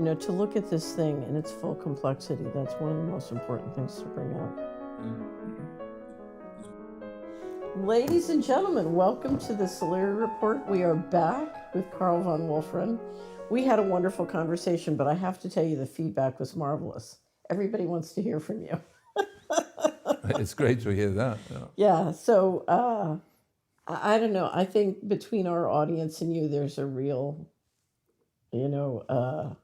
to look at this thing in its full complexity, that's one of the most important things to bring up. Ladies and gentlemen, welcome to the Solari Report. We are back with Karel van Wolferen. We had a wonderful conversation, but I have to tell you the feedback was marvelous. Everybody wants to hear from you. It's great to hear that. Yeah, so I don't know. I think between our audience and you, there's a real, a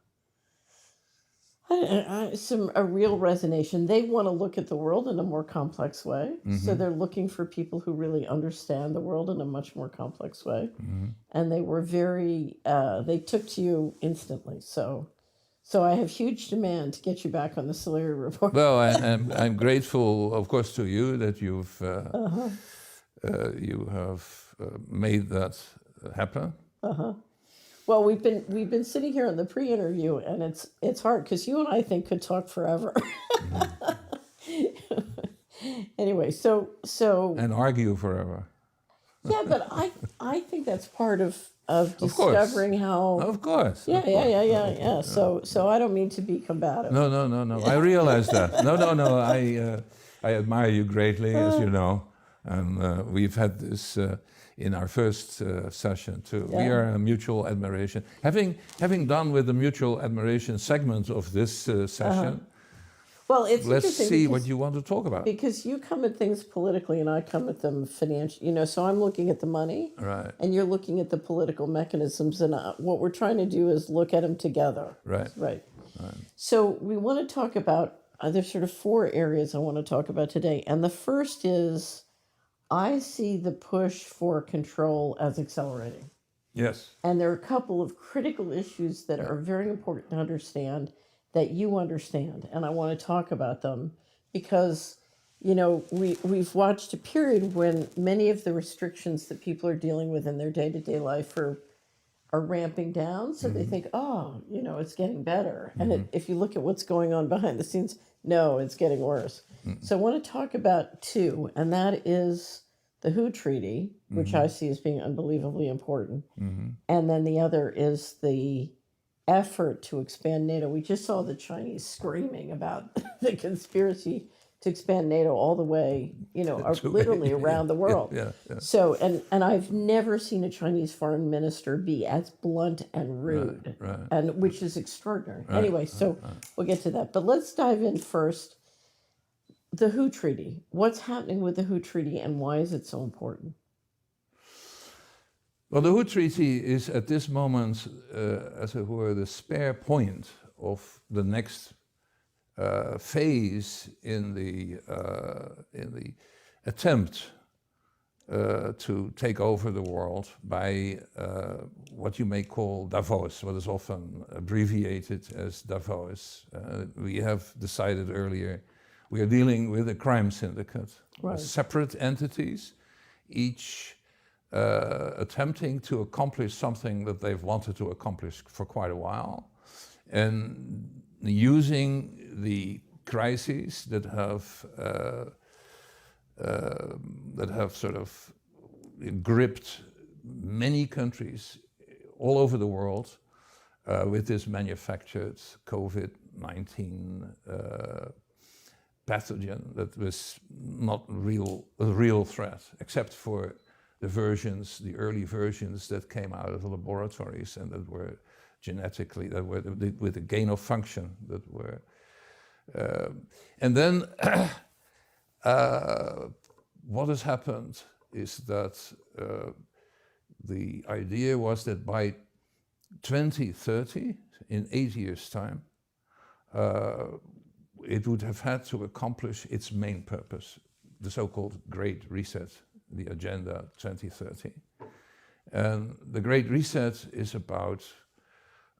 real resonation. They want to look at the world in a more complex way. Mm-hmm. So they're looking for people who really understand the world in a much more complex way. Mm-hmm. And they were they took to you instantly. So I have huge demand to get you back on the Solari Report. Well, I'm grateful, of course, to you that you have made that happen. Well, we've been sitting here in the pre-interview, and it's hard because you and I think could talk forever. Anyway, so and argue forever. Yeah, but I think that's part of discovering how. Of course. Yeah. So I don't mean to be combative. No. I realize that. No. I admire you greatly, as you know, and we've had this. In our first session too. Yeah. We are a mutual admiration. Having done with the mutual admiration segment of this session, well, it's let's see what you want to talk about. Because you come at things politically and I come at them financially, so I'm looking at the money, right, and you're looking at the political mechanisms, and what we're trying to do is look at them together. Right. So we want to talk about, there's sort of 4 areas I want to talk about today, and the first is, I see the push for control as accelerating. Yes. And there are a couple of critical issues that are very important to understand, that you understand. And I want to talk about them because, we've watched a period when many of the restrictions that people are dealing with in their day-to-day life are ramping down. So they think, it's getting better. And if you look at what's going on behind the scenes, no, it's getting worse. So I want to talk about 2, and that is the WHO Treaty, which I see as being unbelievably important. And then the other is the effort to expand NATO. We just saw the Chinese screaming about the conspiracy to expand NATO all the way, literally around the world. Yeah. So, and I've never seen a Chinese foreign minister be as blunt and rude, right. and which is extraordinary. Anyway, we'll get to that. But let's dive in first. The WHO Treaty. What's happening with the WHO Treaty, and why is it so important? Well, the WHO Treaty is at this moment, as it were, the spare point of the next phase in the attempt to take over the world by what you may call Davos, what is often abbreviated as Davos. We have decided earlier we are dealing with a crime syndicate, separate entities, each attempting to accomplish something that they've wanted to accomplish for quite a while, and using the crises that have sort of gripped many countries all over the world with this manufactured COVID-19 pathogen that was not a real threat, except for the early versions that came out of the laboratories and that were genetically, with a gain of function that were. And then what has happened is that the idea was that by 2030, in 8 years' time, it would have had to accomplish its main purpose, the so-called Great Reset, the Agenda 2030. And the Great Reset is about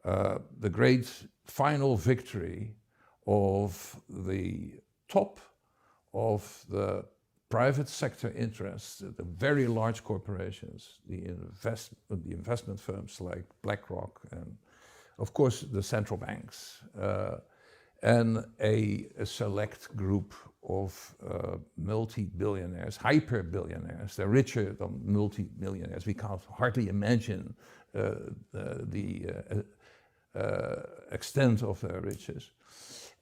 the great final victory of the top of the private sector interests, the very large corporations, the investment firms like BlackRock, and of course the central banks, and a select group of multi-billionaires, hyper-billionaires. They're richer than multi-millionaires. We can't hardly imagine extent of their riches.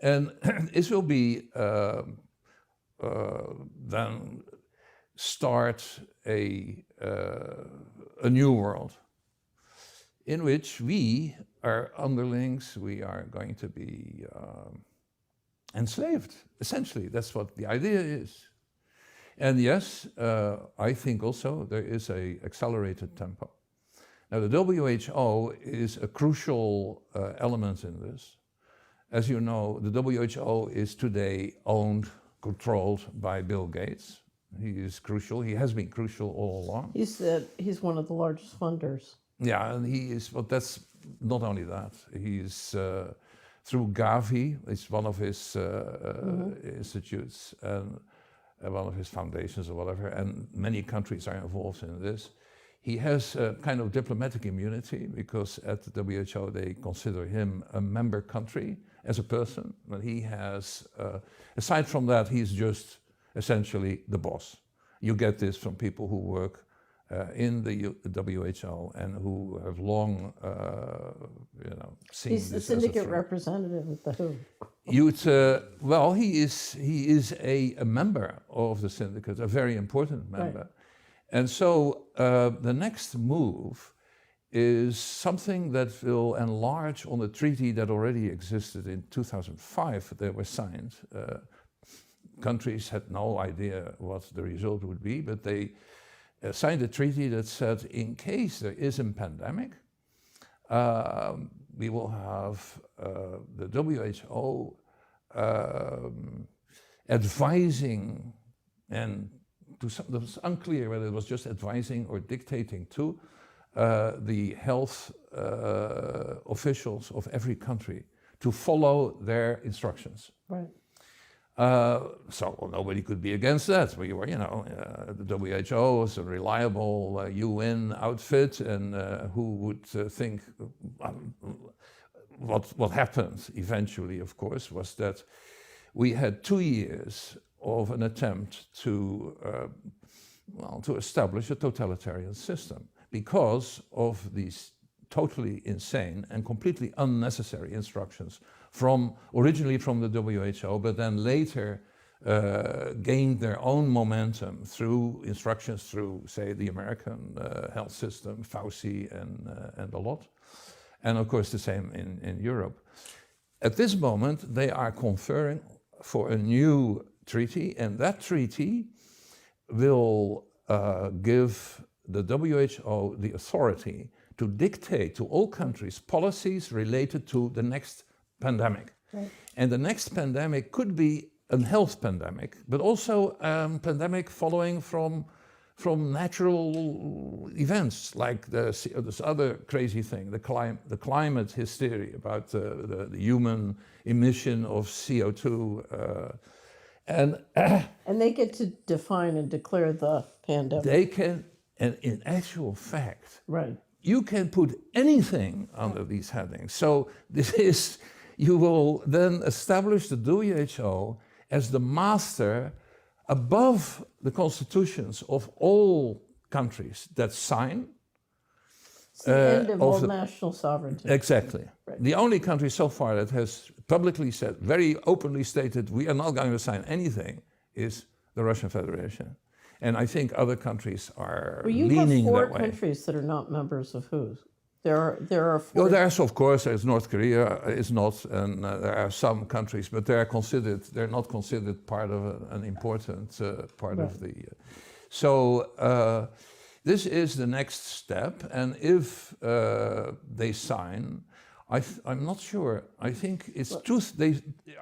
And this will be then start a new world in which we are underlings, we are going to be enslaved. Essentially, that's what the idea is. And yes, I think also there is a accelerated tempo. Now the WHO is a crucial element in this. As you know, the WHO is today owned, controlled by Bill Gates. He is crucial. He has been crucial all along. He's one of the largest funders. Yeah, and he is, but that's not only that. He's through Gavi, it's one of his institutes and one of his foundations or whatever, and many countries are involved in this. He has a kind of diplomatic immunity because at the WHO they consider him a member country as a person, but he has, aside from that, he's just essentially the boss. You get this from people who work in the WHO and who have long, seen He's the this as a syndicate threat. representative at the WHO. Well, he is a member of the syndicate, a very important member. Right. And so the next move is something that will enlarge on the treaty that already existed in 2005. They were signed. Countries had no idea what the result would be, but they signed a treaty that said in case there is a pandemic, we will have the WHO advising, and it was unclear whether it was just advising or dictating to the health officials of every country to follow their instructions. Right. So nobody could be against that. We were, the WHO is a reliable UN outfit, and who would think what happened eventually, of course, was that we had 2 years of an attempt to establish a totalitarian system because of these totally insane and completely unnecessary instructions originally from the WHO, but then later gained their own momentum through instructions through, say, the American health system, Fauci and a lot. And of course the same in Europe. At this moment, they are conferring for a new treaty, and that treaty will give the WHO the authority to dictate to all countries policies related to the next pandemic. Right. And the next pandemic could be a health pandemic, but also a pandemic following from natural events like this other crazy thing, the climate hysteria about the human emission of CO2. And they get to define and declare the pandemic. they can, and in actual fact, Right. you can put anything under these headings. So you will then establish the WHO as the master above the constitutions of all countries that sign. It's the end of all national sovereignty. Exactly. Right. The only country so far that has publicly said, very openly stated, we are not going to sign anything, is the Russian Federation. And I think other countries are leaning that way. You have 4 countries that are not members of WHO. There are 4. Well, there's North Korea is not, and there are some countries, but they're not considered part of an important part of the. So this is the next step, and if they sign, I'm not sure. I think it's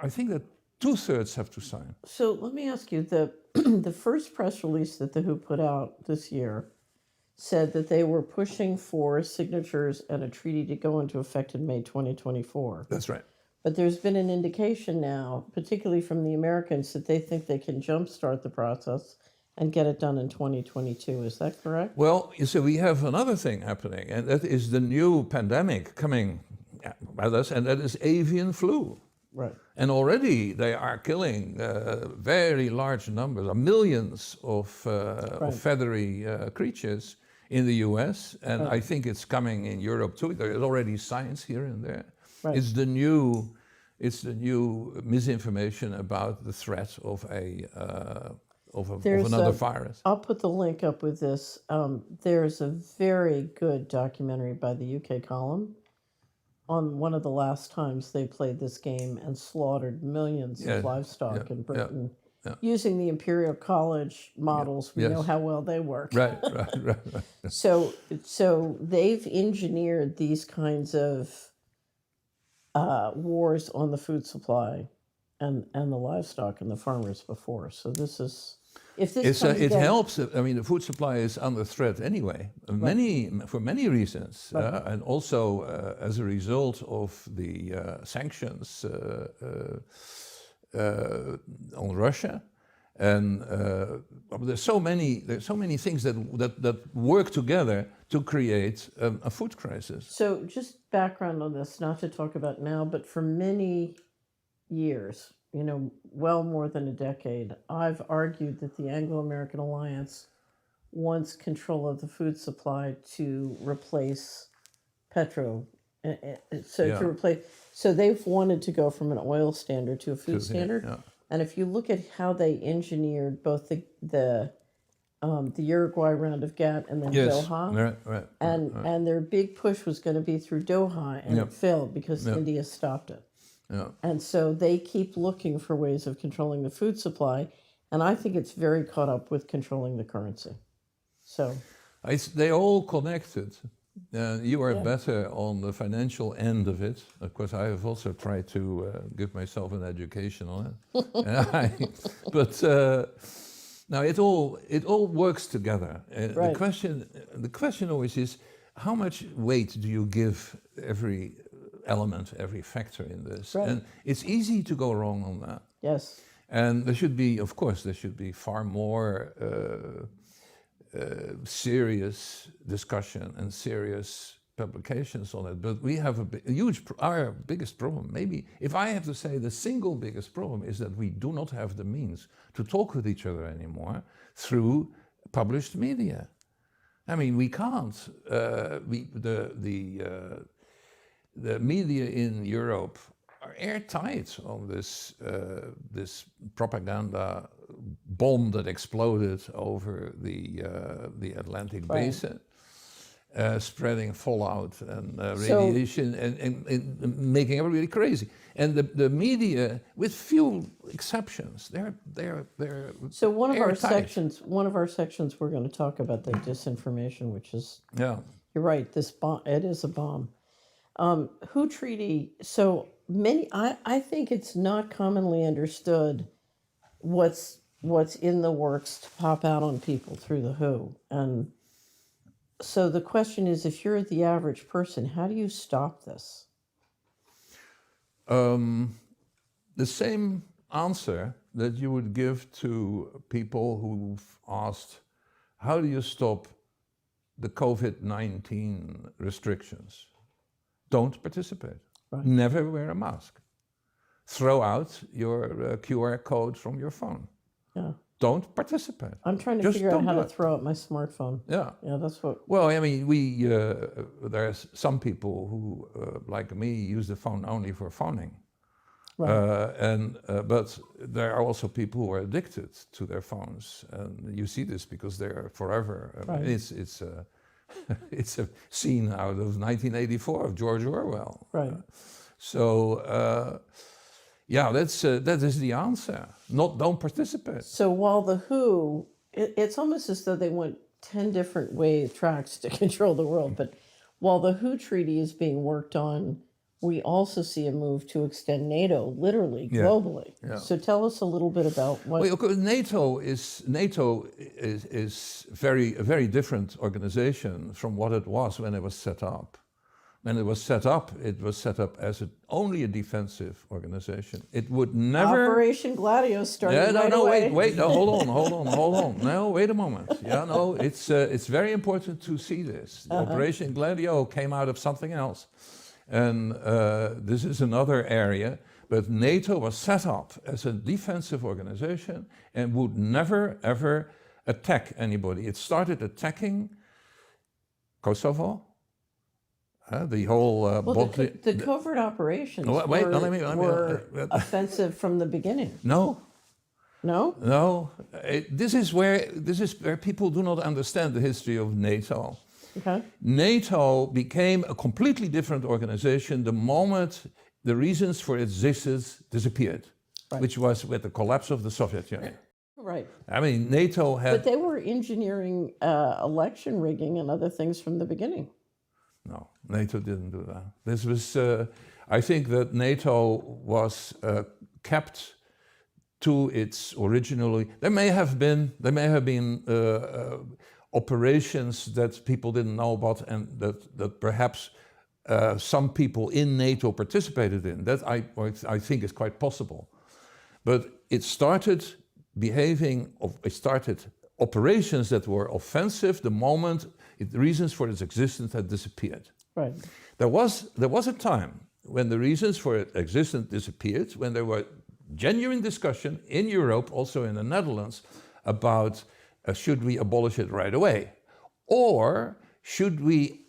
I think that 2/3 have to sign. So let me ask you, the first press release that the WHO put out this year said that they were pushing for signatures and a treaty to go into effect in May 2024. That's right. But there's been an indication now, particularly from the Americans, that they think they can jumpstart the process and get it done in 2022. Is that correct? Well, you see, we have another thing happening, and that is the new pandemic coming at us, and that is avian flu. Right. And already they are killing very large numbers, millions of feathery creatures in the US, and I think it's coming in Europe too. There is already signs here and there. Right. It's the new misinformation about the threat of of another virus. I'll put the link up with this. There's a very good documentary by the UK Column on one of the last times they played this game and slaughtered millions of livestock in Britain using the Imperial College models. We know how well they work. Right. So they've engineered these kinds of wars on the food supply and the livestock and the farmers before. So this is, if this it helps. I mean, the food supply is under threat anyway, for many reasons, and also as a result of the sanctions on Russia. And there's so many things that work together to create a food crisis. So just background on this, not to talk about now, but for many years, well more than a decade, I've argued that the Anglo-American Alliance wants control of the food supply to replace petro. So they've wanted to go from an oil standard to a food standard. Yeah. And if you look at how they engineered both the Uruguay round of GATT and then Doha, and their big push was going to be through Doha, and it failed because India stopped it. Yeah. And so they keep looking for ways of controlling the food supply, and I think it's very caught up with controlling the currency. So they're all connected. You are better on the financial end of it. Of course, I have also tried to give myself an education on it. But now it all works together. The question always is, how much weight do you give every element, every factor in this? Right. And it's easy to go wrong on that. Yes. And there should be far more serious discussion and serious publications on it. But we have our biggest problem, maybe, if I have to say, the single biggest problem is that we do not have the means to talk with each other anymore through published media. I mean, we can't. The media in Europe are airtight on this propaganda bomb that exploded over the Atlantic basin, spreading fallout and radiation and making everybody crazy. And the media, with few exceptions, they're so one of airtight. our sections we're going to talk about the disinformation, which is you're right. This bomb, it is a bomb. WHO treaty. So many, I think it's not commonly understood what's in the works to pop out on people through the WHO. And so the question is, if you're the average person, how do you stop this? The same answer that you would give to people who've asked, how do you stop the COVID-19 restrictions? Don't participate. Right. Never wear a mask. Throw out your QR code from your phone. Yeah. Don't participate. I'm trying to figure out how to throw out my smartphone. Yeah. Yeah, that's what. Well, I mean, there's some people who, like me, use the phone only for phoning. Right. But there are also people who are addicted to their phones, and you see this because they're forever. Right. It's a scene out of 1984 of George Orwell. Right. That is the answer. Don't participate. So while the WHO, it's almost as though they want 10 different tracks to control the world. But while the WHO treaty is being worked on, we also see a move to extend NATO, literally, globally. Yeah. So tell us a little bit about what... Well, NATO is a very different organization from what it was when it was set up. When it was set up as only a defensive organization. It would never... Operation Gladio started away. Wait, no, hold on. No, wait a moment. Yeah, no, it's very important to see this. Operation Gladio came out of something else. And this is another area, but NATO was set up as a defensive organization and would never, ever attack anybody. It started attacking Kosovo, The whole Well, the covert operations were offensive from the beginning. No, No? no. This is where people do not understand the history of NATO. Okay. NATO became a completely different organization the moment the reasons for its existence disappeared, which was with the collapse of the Soviet Union. Right. I mean, NATO had... But they were engineering election rigging and other things from the beginning. No, NATO didn't do that. This was, I think that NATO was kept to its originally. There may have been operations that people didn't know about and that perhaps some people in NATO participated in. That I think is quite possible. But it started operations that were offensive the moment the reasons for its existence had disappeared. Right. There was a time when the reasons for its existence disappeared, when there were genuine discussion in Europe, also in the Netherlands, about should we abolish it right away, or should we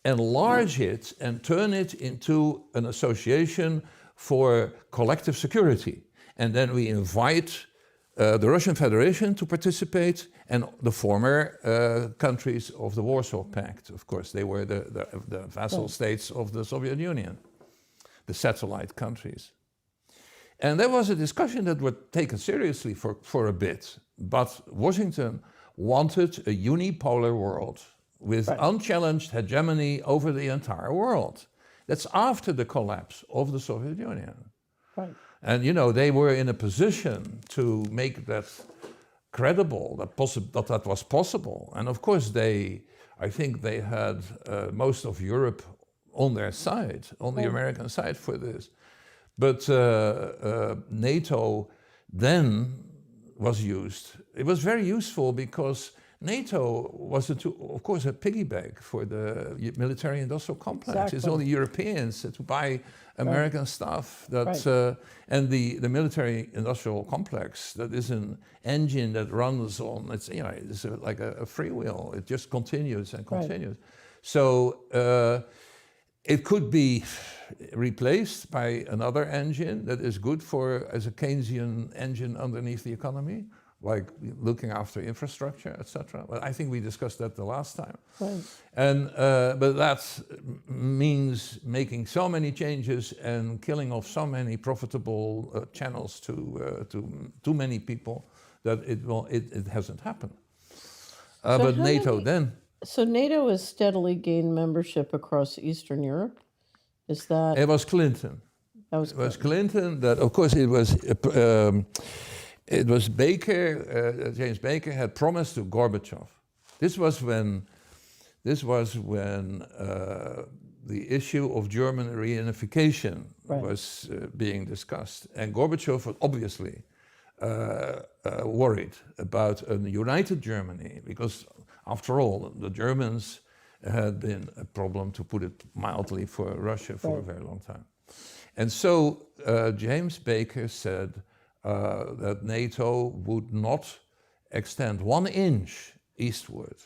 enlarge it and turn it into an association for collective security, and then we invite the Russian Federation to participate, and the former countries of the Warsaw Pact. Of course, they were the vassal states of the Soviet Union, the satellite countries. And there was a discussion that was taken seriously for a bit, but Washington wanted a unipolar world with unchallenged hegemony over the entire world. That's after the collapse of the Soviet Union. Right. And you know, they were in a position to make that credible, that was possible. And of course, I think they had most of Europe on their side, on the American side for this. But NATO then was used. It was very useful because NATO was, of course, a piggyback for the military-industrial complex. Exactly. It's only Europeans to buy American stuff. And the military-industrial complex, that is an engine that runs on, it's like a freewheel. It just continues and continues. So it could be replaced by another engine that is good as a Keynesian engine underneath the economy, like looking after infrastructure, etc. Well, I think we discussed that the last time. Right. And but that means making so many changes and killing off so many profitable channels to too many people that it hasn't happened. But NATO then. So NATO has steadily gained membership across Eastern Europe. Is that? It was Clinton. That was It was Clinton. That of course it was Baker. James Baker had promised to Gorbachev. This was when the issue of German reunification was being discussed, and Gorbachev was obviously worried about a united Germany, because after all, the Germans had been a problem, to put it mildly, for Russia for a very long time. And so James Baker said that NATO would not extend 1 inch eastward.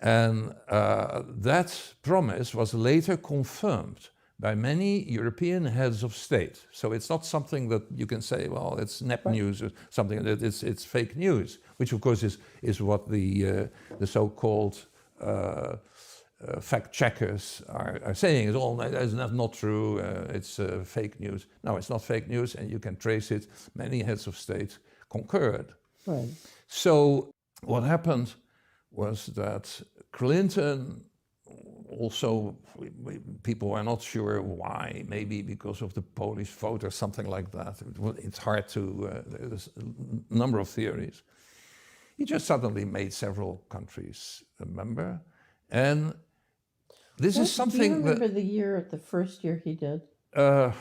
And that promise was later confirmed by many European heads of state. So it's not something that you can say, well, it's net news or something, that it's fake news, which of course is what the so-called fact checkers are saying. It's not true, it's fake news. No, it's not fake news, and you can trace it. Many heads of state concurred. Right. So what happened was that Clinton also, people are not sure why, maybe because of the Polish vote or something like that. It's hard to, there's a number of theories. He just suddenly made several countries a member. And this is something that... Do you remember the year, the first year he did? No,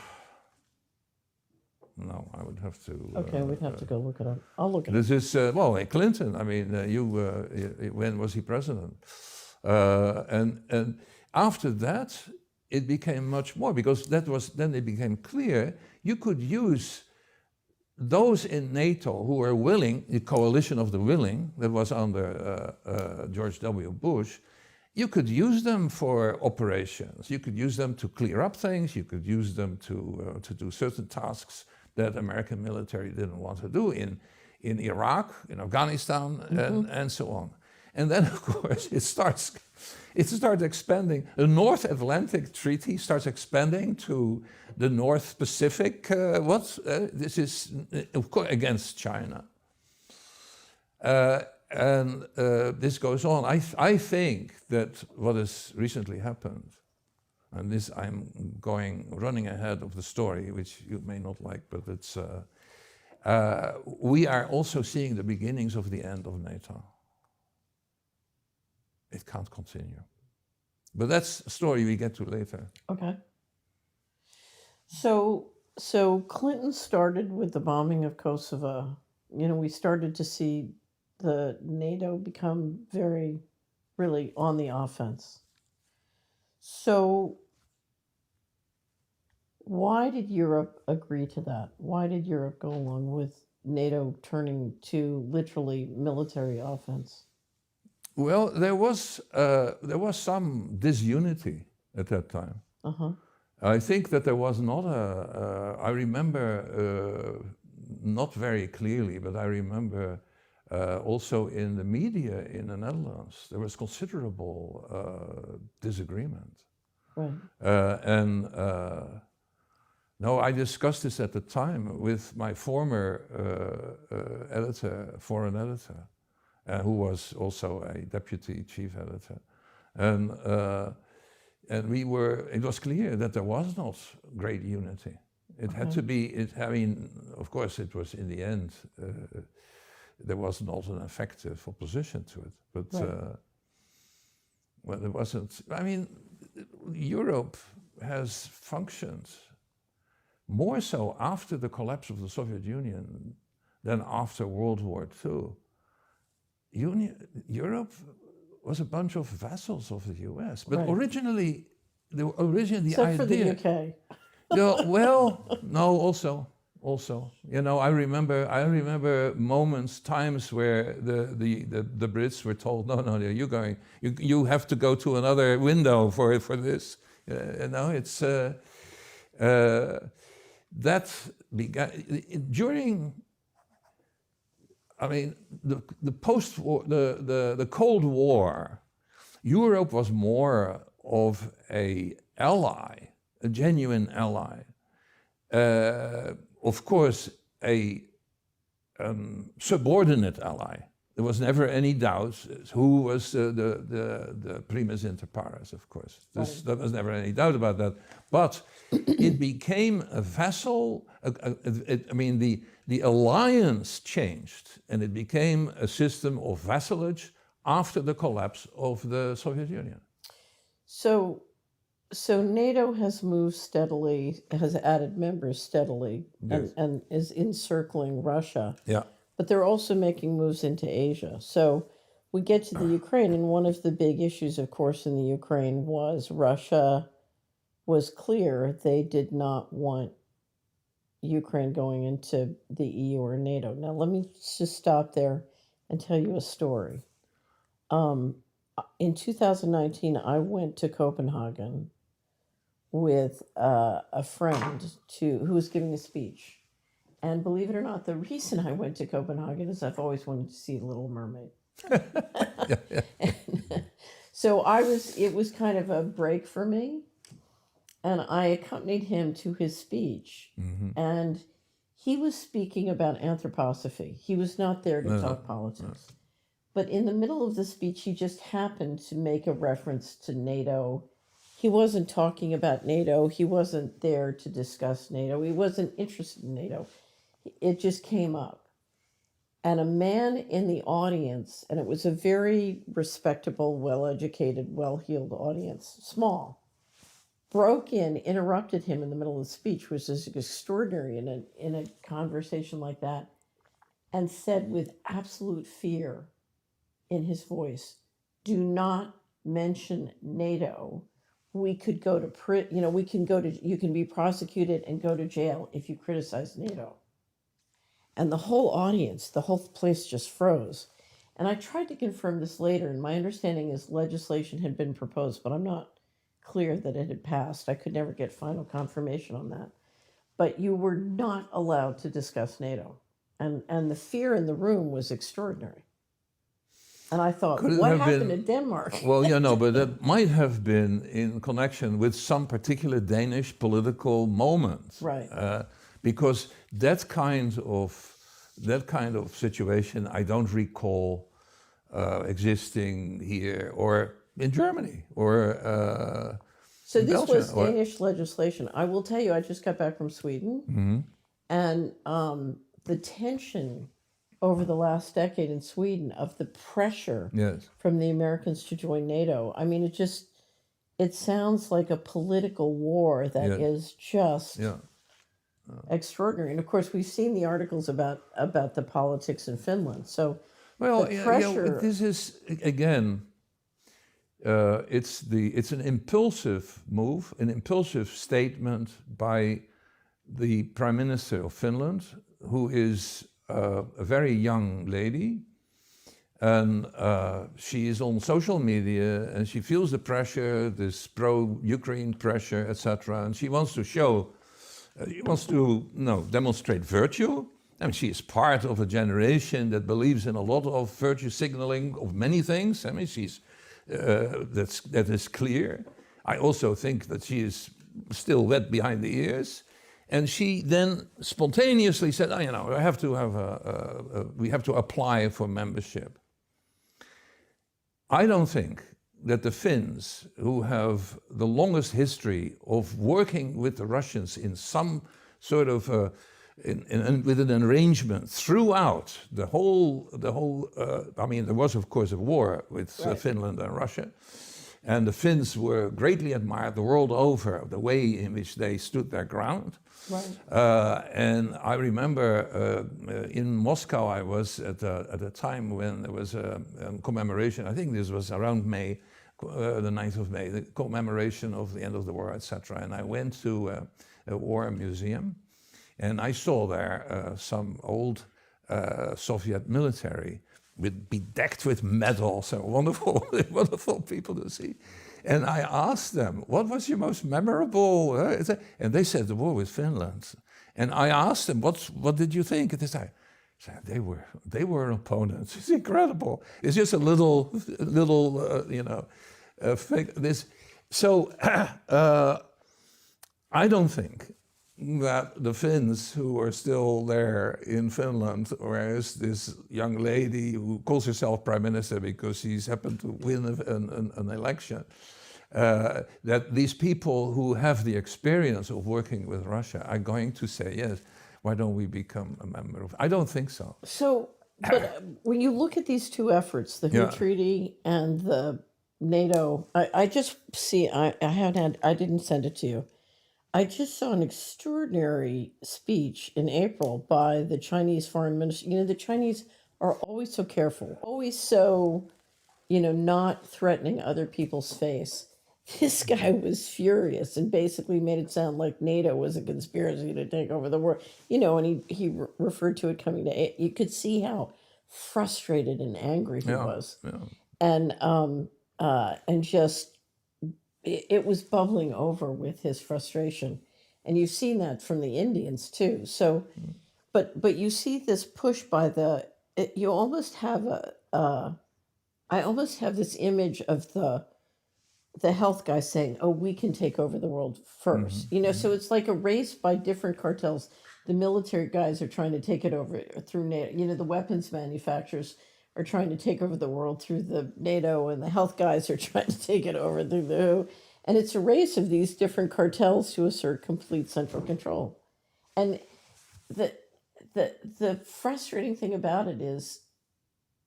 I would have to... Okay, we'd have to go look it up. I'll look it up. This is, well, Clinton, I mean, when was he president? And after that, it became much more, because then it became clear you could use those in NATO who were willing, the coalition of the willing that was under George W. Bush, you could use them for operations. You could use them to clear up things. You could use them to do certain tasks that American military didn't want to do in Iraq, in Afghanistan, and so on. And then, of course, it starts expanding. The North Atlantic Treaty starts expanding to the North Pacific. This is, of course, against China. And this goes on. I think that what has recently happened, and this I'm running ahead of the story, which you may not like, but it's we are also seeing the beginnings of the end of NATO. It can't continue. But that's a story we get to later. Okay. So Clinton started with the bombing of Kosovo. You know, we started to see the NATO become very, really on the offense. So why did Europe agree to that? Why did Europe go along with NATO turning to literally military offense? Well, there was some disunity at that time. Uh-huh. I think that there was not I remember, not very clearly, but I remember also in the media in the Netherlands, there was considerable disagreement. Right. No, I discussed this at the time with my former editor, foreign editor, who was also a deputy chief editor. And it was clear that there was not great unity. It had to be, I mean, of course it was in the end, there was not an effective opposition to it, but well, there wasn't, I mean, Europe has functioned more so after the collapse of the Soviet Union than after World War II. Europe was a bunch of vassals of the US, but originally the Except idea. for the UK. No, well, no, also, you know, I remember moments, times where the Brits were told, no, you have to go to another window for this. You know, it's that began during. I mean, the post-war, the Cold War, Europe was more of a ally, a genuine ally. Of course, a subordinate ally. There was never any doubt who was the primus inter pares, of course. There was never any doubt about that. But it became a vassal. I mean, the alliance changed, and it became a system of vassalage after the collapse of the Soviet Union. So NATO has moved steadily, has added members steadily, Yes. and is encircling Russia. Yeah. But they're also making moves into Asia. So we get to the Ukraine, and one of the big issues, of course, in the Ukraine was Russia was clear they did not want Ukraine going into the EU or NATO. Now, let me just stop there and tell you a story. In 2019, I went to Copenhagen with a friend who was giving a speech. And believe it or not, the reason I went to Copenhagen is I've always wanted to see Little Mermaid. So it was kind of a break for me. And I accompanied him to his speech. Mm-hmm. And he was speaking about anthroposophy. He was not there to talk politics. But in the middle of the speech, he just happened to make a reference to NATO. He wasn't talking about NATO. He wasn't there to discuss NATO. He wasn't interested in NATO. It just came up. And a man in the audience, and it was a very respectable, well-educated, well-heeled audience, small, broke in, interrupted him in the middle of the speech, which is extraordinary in a conversation like that, and said with absolute fear in his voice, "Do not mention NATO. We could go to you can be prosecuted and go to jail if you criticize NATO." And the whole audience, the whole place just froze. And I tried to confirm this later, and my understanding is legislation had been proposed, but I'm not clear that it had passed. I could never get final confirmation on that. But you were not allowed to discuss NATO. And the fear in the room was extraordinary. And I thought, Could it what have happened been- in Denmark? Well, but that might have been in connection with some particular Danish political moment, Right. Because that kind of situation I don't recall existing here or in Germany or. So in this Belgium, was Danish legislation. I will tell you, I just got back from Sweden, and the tension over the last decade in Sweden of the pressure Yes. from the Americans to join NATO. I mean, it sounds like a political war that Yeah. is just Yeah. extraordinary. And of course, we've seen the articles about the politics in Finland. So Well, the pressure. this is again. It's an impulsive move, an impulsive statement by the Prime Minister of Finland, who is a very young lady, and she is on social media, and she feels the pressure, this pro-Ukraine pressure, etc. And she wants to demonstrate virtue. I mean, she is part of a generation that believes in a lot of virtue signaling of many things. I mean, that is clear. I also think that she is still wet behind the ears, and she then spontaneously said, "I have to we have to apply for membership." I don't think that the Finns, who have the longest history of working with the Russians in some sort of with an arrangement throughout the whole. I mean, there was of course a war with Right. Finland and Russia, and the Finns were greatly admired the world over, the way in which they stood their ground. Right. And I remember in Moscow, I was at a time when there was a commemoration. I think this was around May, the 9th of May, the commemoration of the end of the war, etc. And I went to a war museum. And I saw there some old Soviet military bedecked with medals and wonderful, wonderful people to see. And I asked them, what was your most memorable? And they said the war with Finland. And I asked them, what did you think? And they said, they were opponents. It's incredible. It's just a little this. So I don't think that the Finns who are still there in Finland, whereas this young lady who calls herself prime minister because she's happened to win an election, that these people who have the experience of working with Russia are going to say, yes, why don't we become a member of? I don't think so. So, but when you look at these two efforts, the Yeah. Treaty and the NATO, I just see, I didn't send it to you. I just saw an extraordinary speech in April by the Chinese foreign minister. You know, the Chinese are always so careful, always so, not threatening other people's face. This guy was furious and basically made it sound like NATO was a conspiracy to take over the world. And he referred to it coming to. You could see how frustrated and angry he was, and just it was bubbling over with his frustration, and you've seen that from the Indians too. So, but you see this push by you almost have I almost have this image of the health guy saying, "Oh, we can take over the world first." So it's like a race by different cartels. The military guys are trying to take it over through NATO. The weapons manufacturers are trying to take over the world through the NATO, and the health guys are trying to take it over through the WHO. And it's a race of these different cartels to assert complete central control. And the frustrating thing about it is,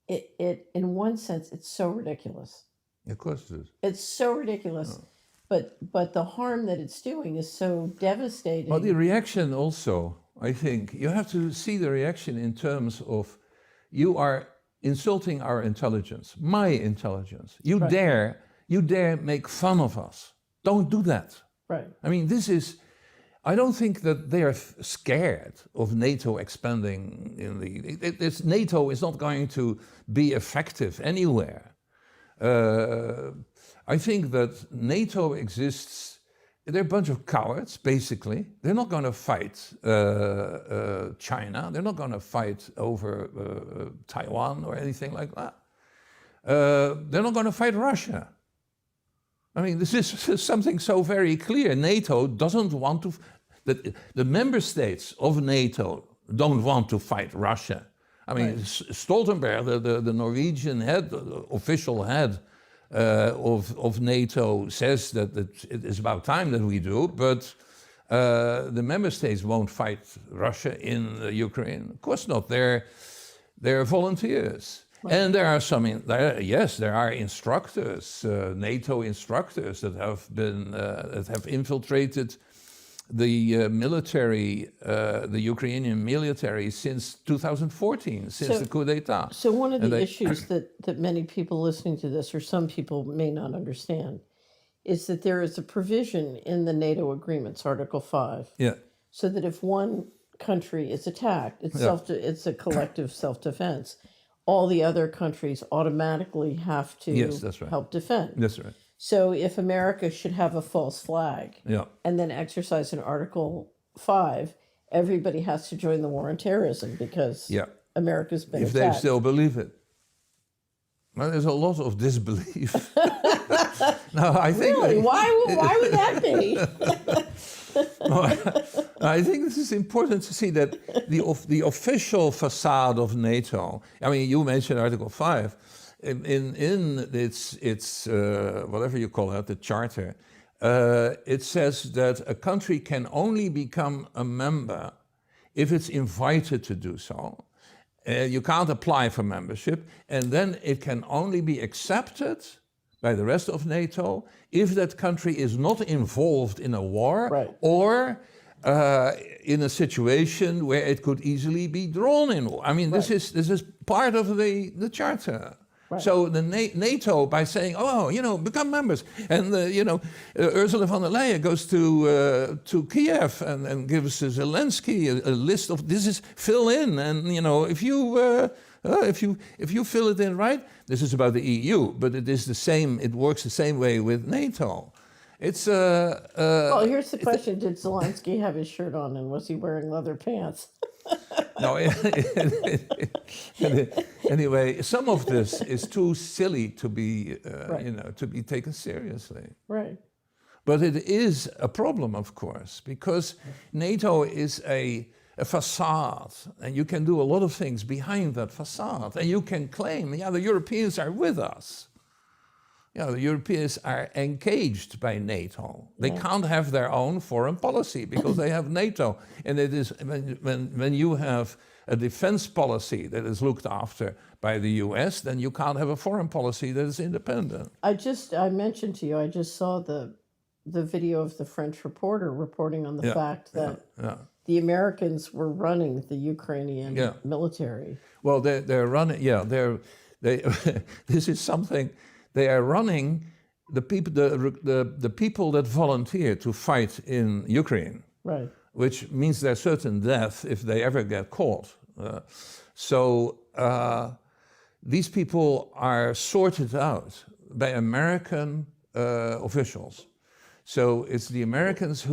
it in one sense, it's so ridiculous. Of course it is. It's so ridiculous, but the harm that it's doing is so devastating. Well, the reaction also, I think, you have to see the reaction in terms of, you are insulting our intelligence, my intelligence. You dare make fun of us. Don't do that. Right. I mean, this is, I don't think that they are scared of NATO expanding in NATO is not going to be effective anywhere. I think that NATO exists. They're a bunch of cowards, basically. They're not going to fight China. They're not going to fight over Taiwan or anything like that. They're not going to fight Russia. I mean, this is something so very clear. NATO doesn't want to, the member states of NATO don't want to fight Russia. I mean, right. Stoltenberg, the Norwegian head, the official head of NATO, says that it is about time that we do, but the member states won't fight Russia in Ukraine. Of course not. They're volunteers. Right. And there are there are instructors, NATO instructors that have infiltrated the military, the Ukrainian military since 2014, since the coup d'etat. So one of the issues that many people listening to this, or some people may not understand, is that there is a provision in the NATO agreements, Article 5, so that if one country is attacked, it's a collective self-defense. All the other countries automatically have to help defend. That's right. So if America should have a false flag and then exercise an Article 5, everybody has to join the war on terrorism because America's been attacked. If they still believe it. Well, there's a lot of disbelief. No, I think really? Why would that be? I think this is important to see that the official facade of NATO. I mean, you mentioned Article 5. In its whatever you call it, the charter, it says that a country can only become a member if it's invited to do so. You can't apply for membership, and then it can only be accepted by the rest of NATO if that country is not involved in a war or in a situation where it could easily be drawn in war. I mean, this is part of the charter. Right. So the NATO, by saying, become members, and Ursula von der Leyen goes to Kiev and gives Zelensky a list of fill in, and if you fill it in right, this is about the EU, but it is the same. It works the same way with NATO. It's well, here's the question: did Zelensky have his shirt on, and was he wearing leather pants? No. Anyway, some of this is too silly to be, to be taken seriously. Right. But it is a problem, of course, because NATO is a facade, and you can do a lot of things behind that facade, and you can claim, the Europeans are with us. The Europeans are engaged by NATO. They can't have their own foreign policy because they have NATO. And it is when you have a defense policy that is looked after by the US, then you can't have a foreign policy that is independent. I mentioned to you, I just saw the video of the French reporter reporting on the fact that the Americans were running the Ukrainian military. Well, they're running. This is something. They are running the people that volunteer to fight in Ukraine, which means there's certain death if they ever get caught. So these people are sorted out by American officials. So it's the Americans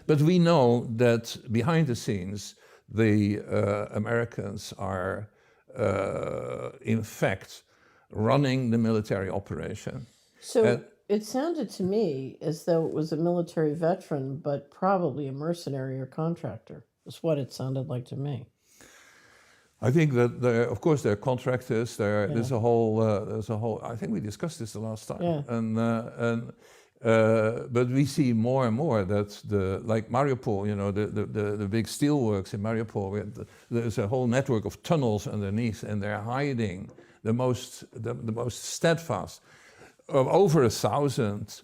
but we know that behind the scenes, the Americans are in fact running the military operation. So it sounded to me as though it was a military veteran, but probably a mercenary or contractor. That's what it sounded like to me. I think that of course there are contractors. There's a whole. I think we discussed this the last time. But we see more and more that like Mariupol, the big steelworks in Mariupol. There's a whole network of tunnels underneath, and they're hiding the most steadfast of over 1,000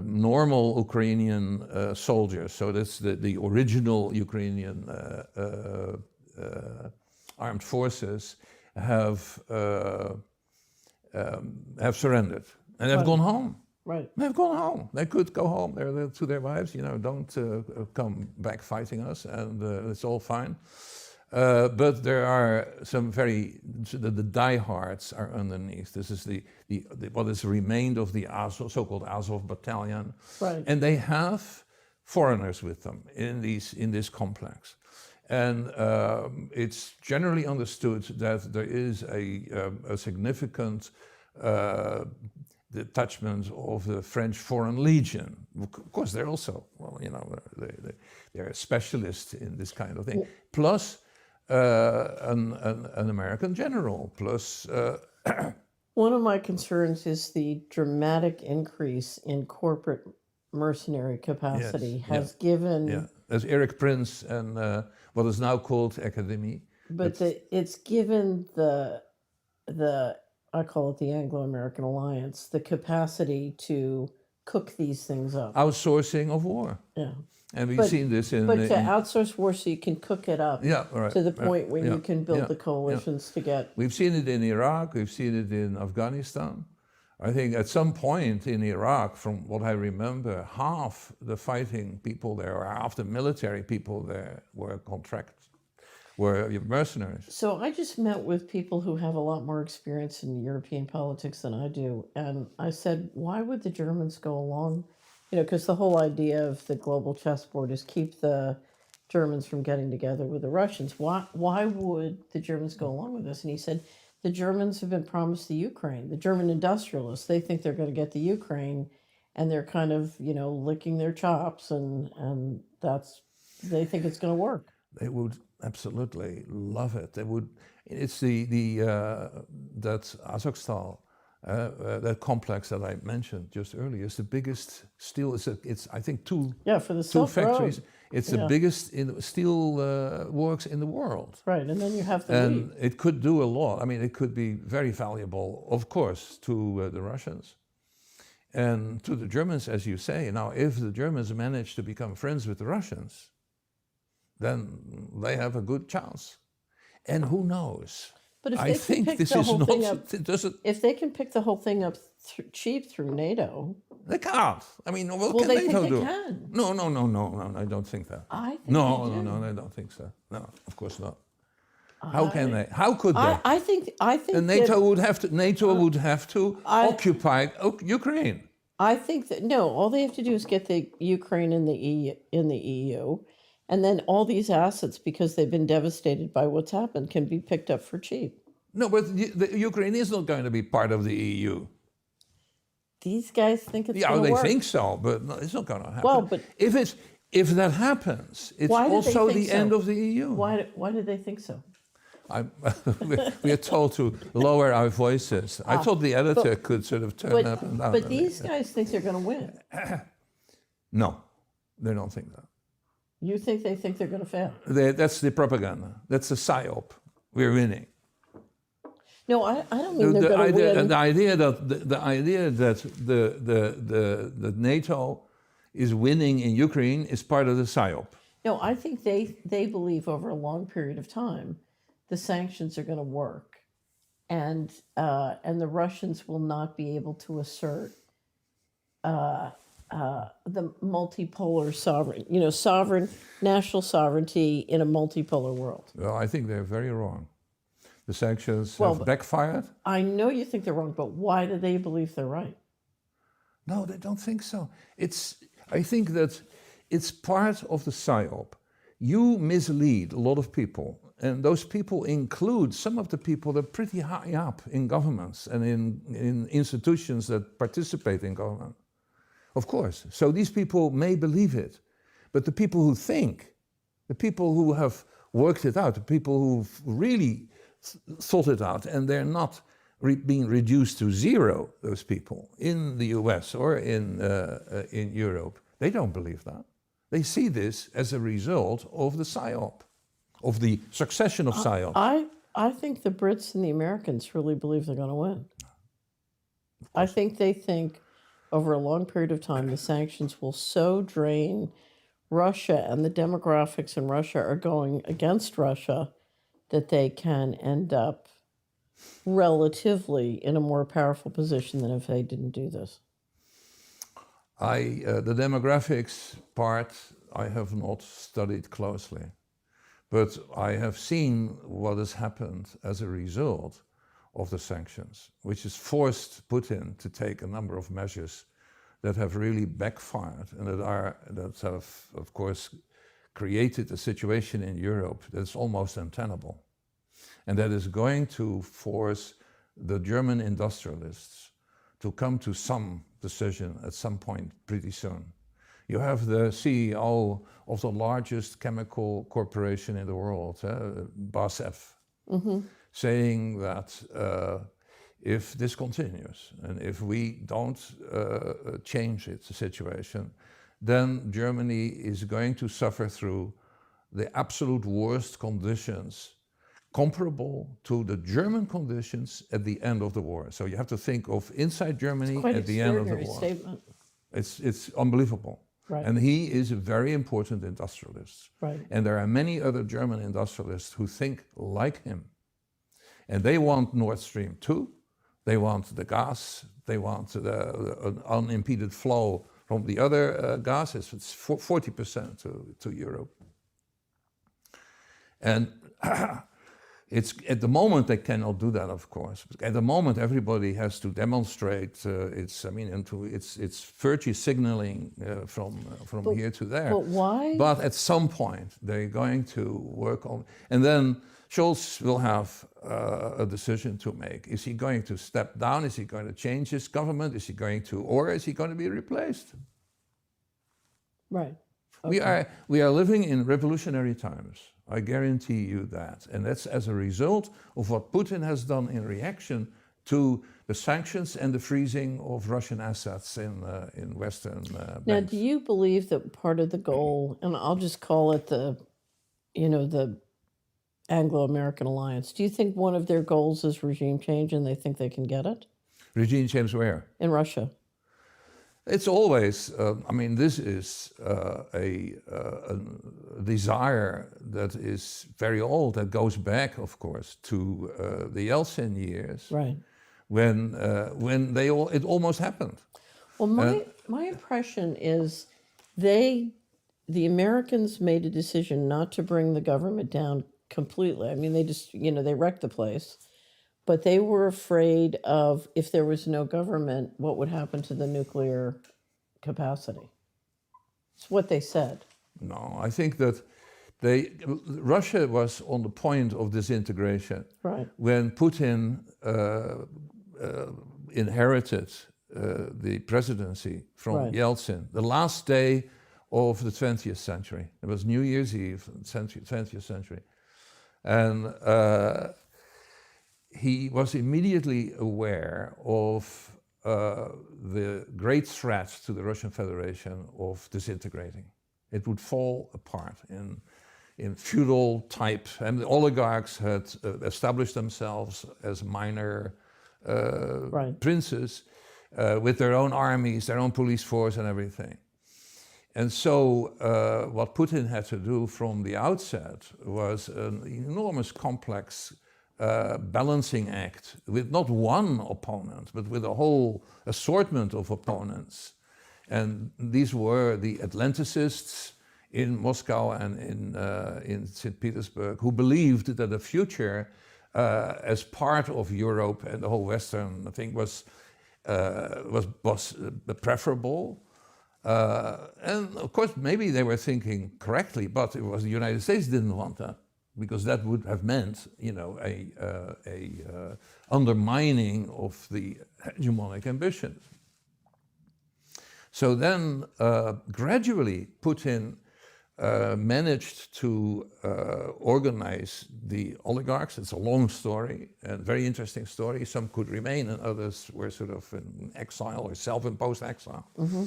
normal Ukrainian soldiers. So that's the original Ukrainian armed forces have surrendered and have gone home. Right. They've gone home. They could go home to their wives, don't come back fighting us, and it's all fine. But there are some the diehards are underneath. This is the what is remained of the Azov, so-called Azov battalion, Right. and they have foreigners with them in this complex. And it's generally understood that there is a significant detachment of the French Foreign Legion. Of course, they're also, they're specialists in this kind of thing. Plus an American general. Plus. One of my concerns is the dramatic increase in corporate mercenary capacity has given. Yeah, there's Eric Prince and what is now called Academy. But it's given the I call it the Anglo-American alliance, the capacity to cook these things up. Outsourcing of war. Yeah. And we've seen this in... But to outsource war so you can cook it up to the point where you can build the coalitions to get... We've seen it in Iraq, we've seen it in Afghanistan. I think at some point in Iraq, from what I remember, half the fighting people there, or half the military people there were mercenaries. So I just met with people who have a lot more experience in European politics than I do. And I said, why would the Germans go along? Because the whole idea of the global chessboard is keep the Germans from getting together with the Russians. Why would the Germans go along with this? And he said, the Germans have been promised the Ukraine. The German industrialists, they think they're going to get the Ukraine, and they're kind of, licking their chops, and they think it's going to work. They would absolutely love it. They would. It's that Azovstal, that complex that I mentioned just earlier, is the biggest steel. It's I think two factories. It's the biggest steel works in the world. Right, and then you have the and it could do a lot. I mean, it could be very valuable, of course, to the Russians and to the Germans, as you say. Now, if the Germans manage to become friends with the Russians, then they have a good chance. And who knows? But if they can pick the whole thing up, if they can pick the whole thing up cheap through NATO, they can't. I mean, what can they NATO think do? they can. No, I don't think that. I think no, I don't think so. No, of course not. How can they? How could they? I think. And NATO would have to occupy Ukraine. I think that all they have to do is get the Ukraine in the EU. And then all these assets, because they've been devastated by what's happened, can be picked up for cheap. No, but the Ukraine is not going to be part of the EU. These guys think it's going to work. Yeah, they think so, but it's not going to happen. Well, but if that happens, it's also the end of the EU. Why do they think so? We are told to lower our voices. I thought the editor could sort of turn up and down. But these guys think they're going to win. No, they don't think that. You think they think they're going to fail? That's the propaganda. That's the psyop. We're winning. No, I don't mean they're going to win. And the idea that the NATO is winning in Ukraine is part of the psyop. No, I think they believe over a long period of time the sanctions are going to work, and the Russians will not be able to assert the multipolar sovereign national sovereignty in a multipolar world. Well, I think they're very wrong. The sanctions have backfired. I know you think they're wrong, but why do they believe they're right? No, they don't think so. I think that it's part of the psyop. You mislead a lot of people, and those people include some of the people that are pretty high up in governments and in institutions that participate in government. Of course. So these people may believe it, but the people who think, the people who have worked it out, the people who've really thought it out, and they're not being reduced to zero, those people, in the US or in Europe, they don't believe that. They see this as a result of the psyop, of the succession of psyops. I think the Brits and the Americans really believe they're going to win. I think they think over a long period of time, the sanctions will so drain Russia, and the demographics in Russia are going against Russia, that they can end up relatively in a more powerful position than if they didn't do this. The demographics part I have not studied closely, but I have seen what has happened as a result of the sanctions, which has forced Putin to take a number of measures that have really backfired and that have, of course, created a situation in Europe that's almost untenable, and that is going to force the German industrialists to come to some decision at some point pretty soon. You have the CEO of the largest chemical corporation in the world, BASF, saying that if this continues and if we don't change the situation, then Germany is going to suffer through the absolute worst conditions comparable to the German conditions at the end of the war. So you have to think of inside Germany Quite at the end of the extraordinary war. statement. It's unbelievable. Right. And he is a very important industrialist. Right. And there are many other German industrialists who think like him. And they want Nord Stream 2, they want the gas, they want the unimpeded flow from the other gases. It's 40% to Europe. And it's at the moment they cannot do that, of course. At the moment, everybody has to demonstrate it's virtue signaling from here to there. But why? But at some point, they're going to work on, and then Scholz will have a decision to make. Is he going to step down? Is he going to change his government? Is he going to, or is he going to be replaced? Right. Okay. We are living in revolutionary times. I guarantee you that. And that's as a result of what Putin has done in reaction to the sanctions and the freezing of Russian assets in Western Now, banks. do you believe that part of the goal, and I'll just call it the Anglo-American alliance, do you think one of their goals is regime change and they think they can get it? Regime change where? In Russia. It's always, this is a desire that is very old, that goes back, of course, to the Yeltsin years, Right. when it almost happened. Well, my impression is the Americans made a decision not to bring the government down completely. I mean, they just, they wrecked the place. But they were afraid of, if there was no government, what would happen to the nuclear capacity. It's what they said. No, I think that Russia was on the point of disintegration. Right. When Putin inherited the presidency from Right. Yeltsin, the last day of the 20th century. It was New Year's Eve, 20th century. And he was immediately aware of the great threat to the Russian Federation of disintegrating. It would fall apart in feudal type, and the oligarchs had established themselves as minor Right. princes with their own armies, their own police force and everything. And so what Putin had to do from the outset was an enormous complex balancing act with not one opponent, but with a whole assortment of opponents. And these were the Atlanticists in Moscow and in St. Petersburg, who believed that the future as part of Europe and the whole Western thing was preferable. And of course, maybe they were thinking correctly, but it was the United States didn't want that, because that would have meant, a undermining of the hegemonic ambition. So then, gradually, Putin managed to organize the oligarchs. It's a long story, and very interesting story. Some could remain, and others were sort of in exile or self-imposed exile. Mm-hmm.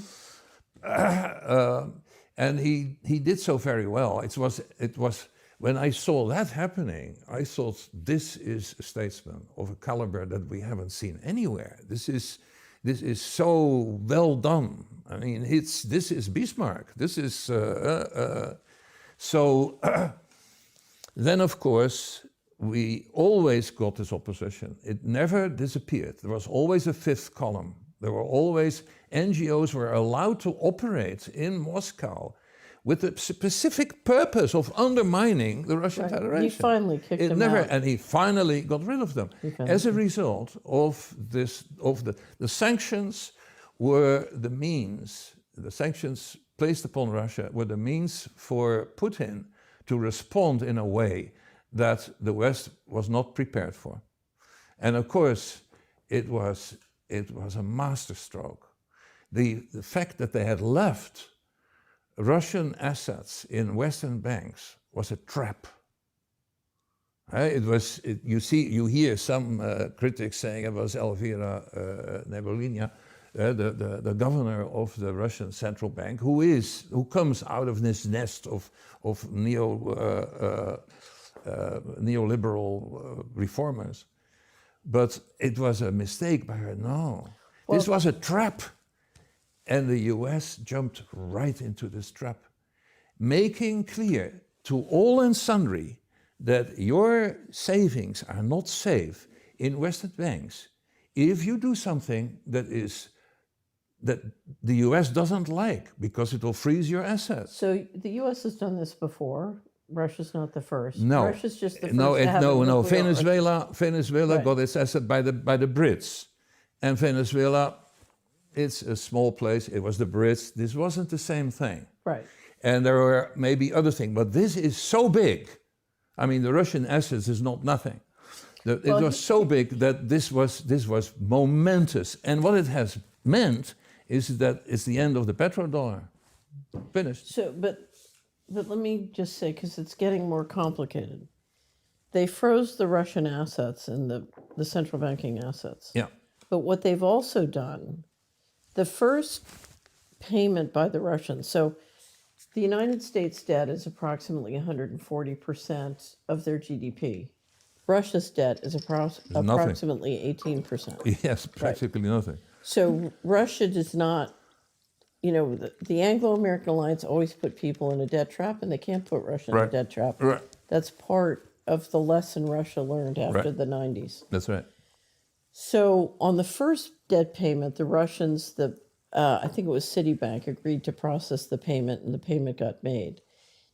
And he did so very well. It was when I saw that happening, I thought, this is a statesman of a caliber that we haven't seen anywhere. This is so well done. I mean, this is Bismarck. This is so. Then, of course, we always got this opposition. It never disappeared. There was always a fifth column There were always, NGOs were allowed to operate in Moscow with the specific purpose of undermining the Russian Federation. He finally kicked them out. And he finally got rid of them. As a result of this, the sanctions were the means, the sanctions placed upon Russia were the means for Putin to respond in a way that the West was not prepared for. And of course, it was a masterstroke. The fact that they had left Russian assets in Western banks was a trap. You hear some critics saying it was Elvira Nabiullina, the governor of the Russian central bank, who comes out of this nest of neoliberal reformers. But it was a mistake by her. No, this was a trap. And the US jumped right into this trap, making clear to all and sundry that your savings are not safe in Western banks if you do something that the US doesn't like, because it will freeze your assets. So the US has done this before. Russia's not the first. No, Russia's just the first. No. Venezuela got its asset by the Brits, and Venezuela, it's a small place. It was the Brits. This wasn't the same thing. Right. And there were maybe other things, but this is so big. I mean, the Russian assets is not nothing. It was so big that this was momentous. And what it has meant is that it's the end of the petrodollar. Finished. So, but let me just say, because it's getting more complicated. They froze the Russian assets and the central banking assets. Yeah. But what they've also done, the first payment by the Russians, so the United States debt is approximately 140% of their GDP. Russia's debt is approximately 18%. Yes, practically nothing. So Russia does not, the Anglo-American alliance always put people in a debt trap, and they can't put Russia in a debt trap. Right. That's part of the lesson Russia learned after the 90s. That's right. So on the first debt payment, the Russians, I think it was Citibank, agreed to process the payment, and the payment got made.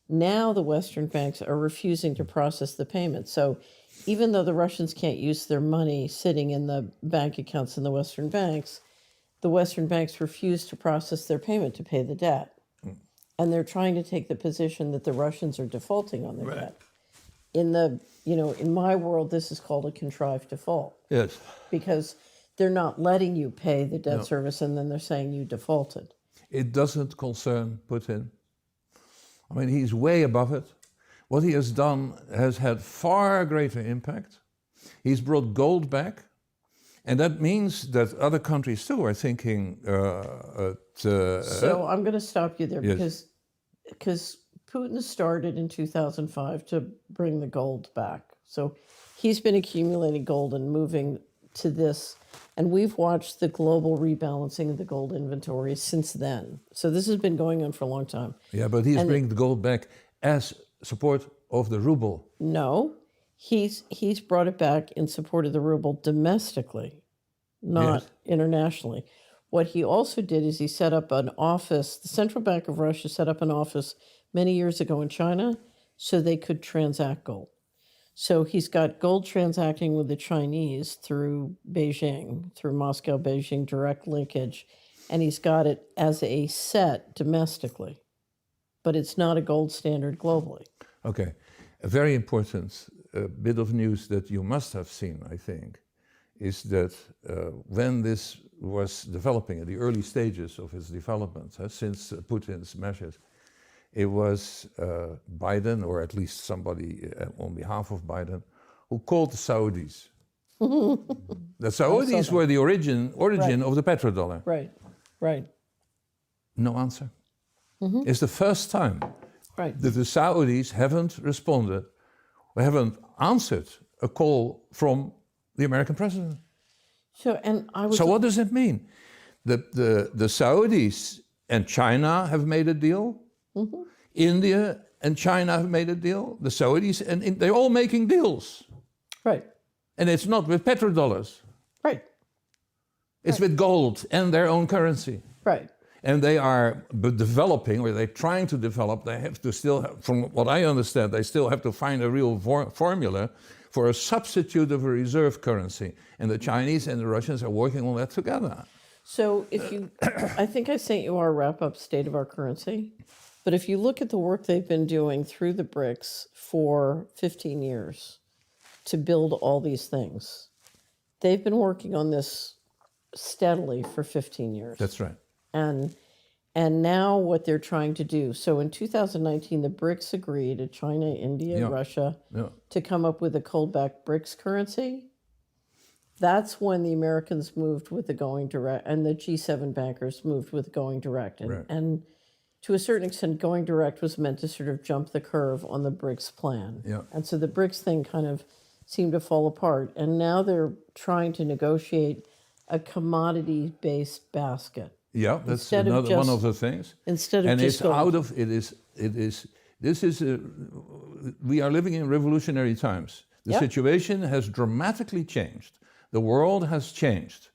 Now the Western banks are refusing to process the payment. So even though the Russians can't use their money sitting in the bank accounts in the Western banks refuse to process their payment to pay the debt. And they're trying to take the position that the Russians are defaulting on their debt. In my world, this is called a contrived default. Yes. Because they're not letting you pay the debt service, and then they're saying you defaulted. It doesn't concern Putin. I mean, he's way above it. What he has done has had far greater impact. He's brought gold back, and that means that other countries too are thinking. So I'm going to stop you there, yes. because Putin started in 2005 to bring the gold back. So he's been accumulating gold and moving to this. And we've watched the global rebalancing of the gold inventory since then. So this has been going on for a long time. Yeah, but he's bringing the gold back as support of the ruble. No, he's brought it back in support of the ruble domestically, not internationally. What he also did is he set up an office. The Central Bank of Russia set up an office many years ago in China so they could transact gold. So he's got gold transacting with the Chinese through Beijing, through Moscow, Beijing, direct linkage, and he's got it as a set domestically, but it's not a gold standard globally. Okay, a very important bit of news that you must have seen, I think, is that when this was developing, at the early stages of its development, since Putin's measures, it was Biden, or at least somebody on behalf of Biden, who called the Saudis. The Saudis were the origin of the petrodollar. Right. No answer. It's the first time that the Saudis haven't responded, or haven't answered a call from the American president. So what does it mean? The Saudis and China have made a deal. India and China have made a deal. The Saudis, and they're all making deals. Right. And it's not with petrodollars. Right. It's with gold and their own currency. Right. And they are developing, or they're trying to develop, they have to still, from what I understand, they still have to find a real formula for a substitute of a reserve currency. And the Chinese and the Russians are working on that together. So if you, I think I sent you our wrap-up state of our currency, but if you look at the work they've been doing through the BRICS for 15 years to build all these things, they've been working on this steadily for 15 years. That's right. And now what they're trying to do, so in 2019, the BRICS agreed, China, India, Russia, to come up with a cold-backed BRICS currency. That's when the Americans moved with the going direct, and the G7 bankers moved with going direct. And to a certain extent, going direct was meant to sort of jump the curve on the BRICS plan. And so the BRICS thing kind of seemed to fall apart. And now they're trying to negotiate a commodity-based basket. Yeah, that's another one of the things. Instead of and just it's out of, we are living in revolutionary times. The situation has dramatically changed. The world has changed.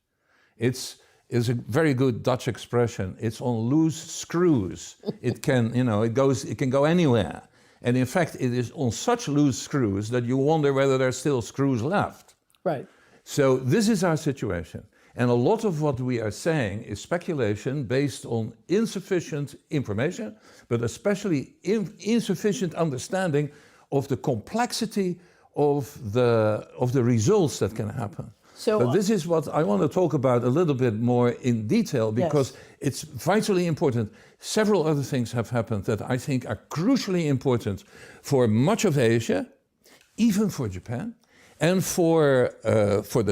It's a very good Dutch expression. It's on loose screws. It can, it can go anywhere. And in fact, it is on such loose screws that you wonder whether there's still screws left. Right. So this is our situation. And a lot of what we are saying is speculation based on insufficient information, but especially insufficient understanding of the complexity of the results that can happen. But this is what I want to talk about a little bit more in detail, because it's vitally important. Several other things have happened that I think are crucially important for much of Asia, even for Japan, and for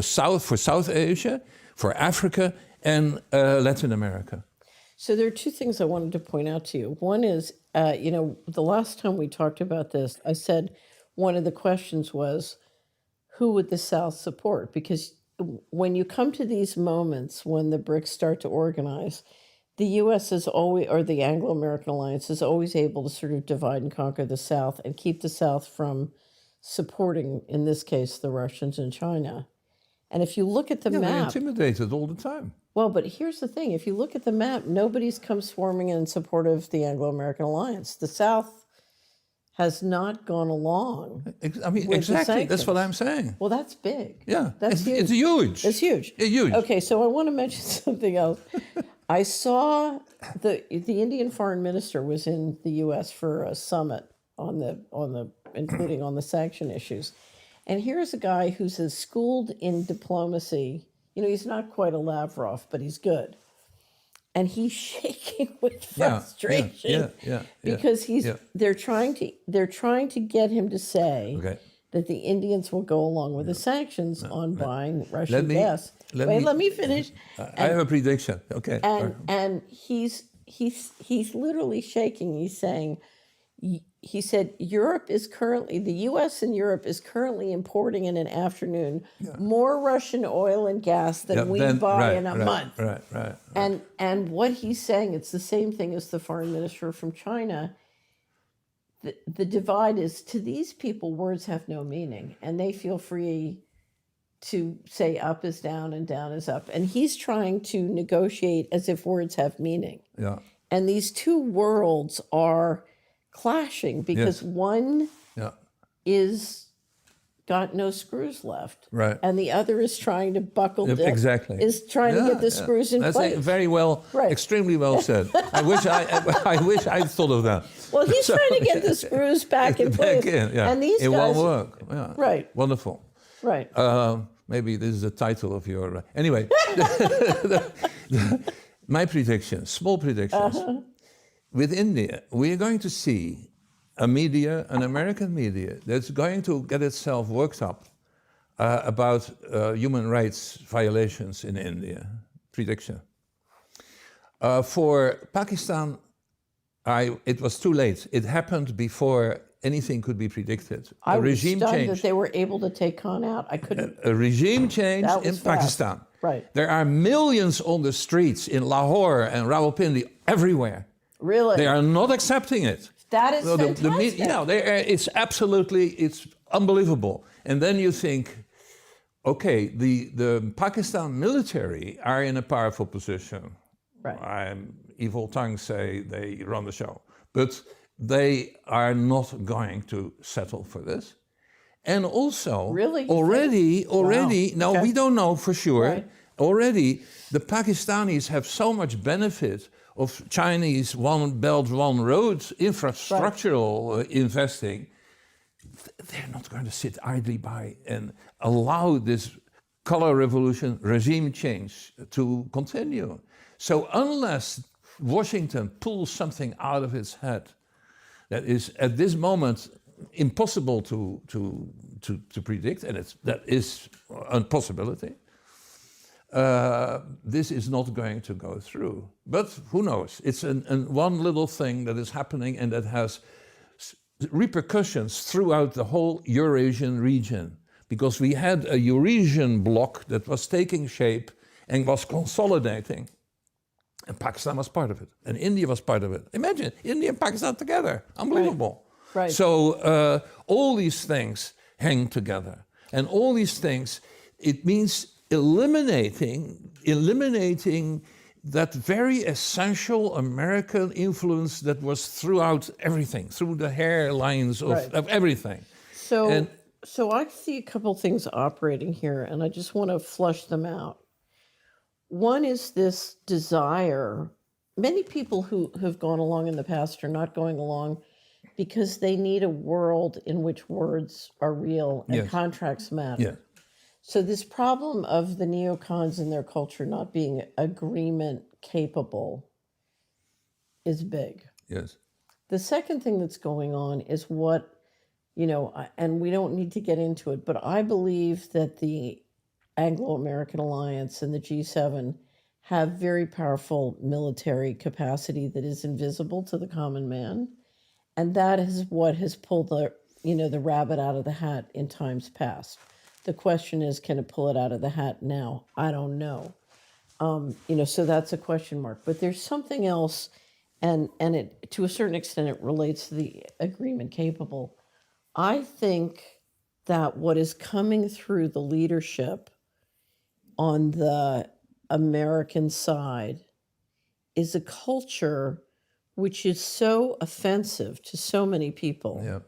South Asia, for Africa, and Latin America. So there are two things I wanted to point out to you. One is, the last time we talked about this, I said one of the questions was, who would the South support? Because when you come to these moments when the BRICS start to organize, the U.S. is always, or the Anglo-American alliance is always able to sort of divide and conquer the South and keep the South from supporting, in this case, the Russians and China. And if you look at the map... They're intimidated all the time. Well, but here's the thing. If you look at the map, nobody's come swarming in support of the Anglo-American alliance. The South has not gone along. I mean, exactly. That's what I'm saying. Well, that's big. Yeah, that's huge. It's huge. It's huge. It's huge. Okay, so I want to mention something else. I saw the Indian foreign minister was in the U.S. for a summit including on the sanction issues. And here's a guy who's as schooled in diplomacy. He's not quite a Lavrov, but he's good. And he's shaking with frustration because they're trying to get him to say that the Indians will go along with the sanctions on buying Russian gas. Let me finish. I have a prediction. Okay. And he's literally shaking. He's saying, he said, the U.S. and Europe is currently importing in an afternoon more Russian oil and gas than we buy in a month. Right. And what he's saying, it's the same thing as the foreign minister from China. The divide is, to these people, words have no meaning, and they feel free to say up is down and down is up. And he's trying to negotiate as if words have meaning. Yeah. And these two worlds are clashing because one is got no screws left, right, and the other is trying to buckle down. Exactly, is trying to get the screws in place. That's very well, extremely well said. I wish I'd thought of that. Well, he's trying to get the screws back in place, and these it guys won't work. Yeah. Right, wonderful. Right. Maybe this is the title of your. Anyway, my predictions, small predictions. With India, we are going to see an American media, that's going to get itself worked up about human rights violations in India. Prediction. For Pakistan, it was too late. It happened before anything could be predicted. I was stunned that they were able to take Khan out. I couldn't. A regime change in Pakistan. Right. There are millions on the streets in Lahore and Rawalpindi, everywhere. Really? They are not accepting it. That is fantastic. It's unbelievable. And then you think, okay, the Pakistan military are in a powerful position. Right. Evil tongues say they run the show, but they are not going to settle for this. And also, Really? You think? already, Wow. now Okay. we don't know for sure, Right. already the Pakistanis have so much benefit of Chinese One Belt, One Road infrastructural investing. They're not going to sit idly by and allow this color revolution, regime change to continue. So unless Washington pulls something out of its head that is at this moment impossible to predict, and that is a possibility, this is not going to go through. But who knows? It's one little thing that is happening and that has repercussions throughout the whole Eurasian region, because we had a Eurasian bloc that was taking shape and was consolidating. And Pakistan was part of it, and India was part of it. Imagine India and Pakistan together, unbelievable. Right. So all these things hang together, and all these things, it means eliminating that very essential American influence that was throughout everything, through the hairlines of everything. So I see a couple things operating here, and I just want to flush them out. One is this desire. Many people who have gone along in the past are not going along because they need a world in which words are real and contracts matter. Yeah. So this problem of the neocons and their culture not being agreement capable is big. Yes. The second thing that's going on is what, and we don't need to get into it, but I believe that the Anglo-American Alliance and the G7 have very powerful military capacity that is invisible to the common man. And that is what has pulled the rabbit out of the hat in times past. The question is, can it pull it out of the hat now? I don't know. So that's a question mark. But there's something else, and it, to a certain extent, it relates to the agreement capable. I think that what is coming through the leadership on the American side is a culture which is so offensive to so many people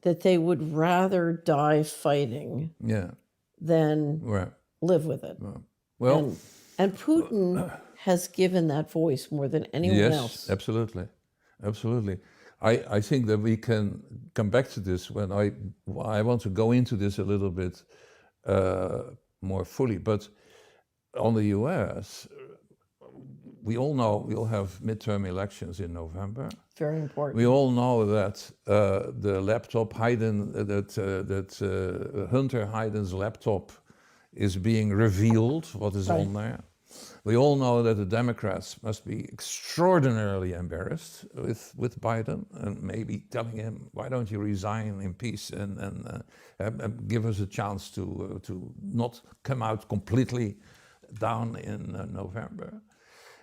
that they would rather die fighting than live with it. Well, and Putin has given that voice more than anyone else. Yes, absolutely. I think that we can come back to this when I want to go into this a little bit more fully. But on the US, we all know we'll have midterm elections in November. Very important. We all know that the laptop Hunter Biden's laptop is being revealed, what is on there. We all know that the Democrats must be extraordinarily embarrassed with Biden and maybe telling him, why don't you resign in peace and give us a chance to not come out completely down in November.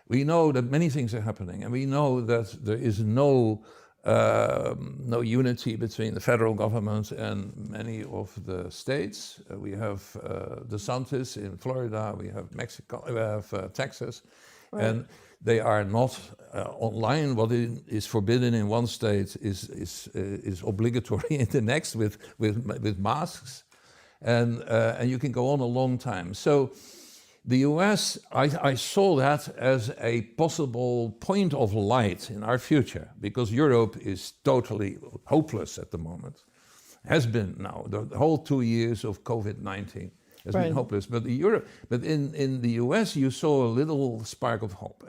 We know that many things are happening, and we know that there is no unity between the federal government and many of the states. We have DeSantis in Florida, we have Mexico, we have Texas, and they are not online. What is forbidden in one state is obligatory in the next with masks, and you can go on a long time. So the US, I saw that as a possible point of light in our future, because Europe is totally hopeless at the moment. Has been now. The whole 2 years of COVID-19 has been hopeless. But in the US, you saw a little spark of hope.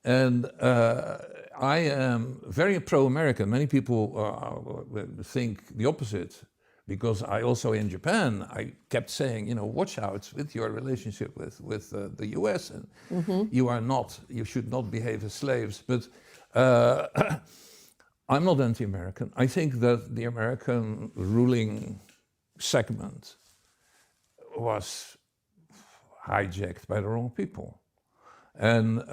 And I am very pro-American. Many people think the opposite. Because I also in Japan, I kept saying, watch out with your relationship with the US, and you should not behave as slaves. But I'm not anti-American. I think that the American ruling segment was hijacked by the wrong people, and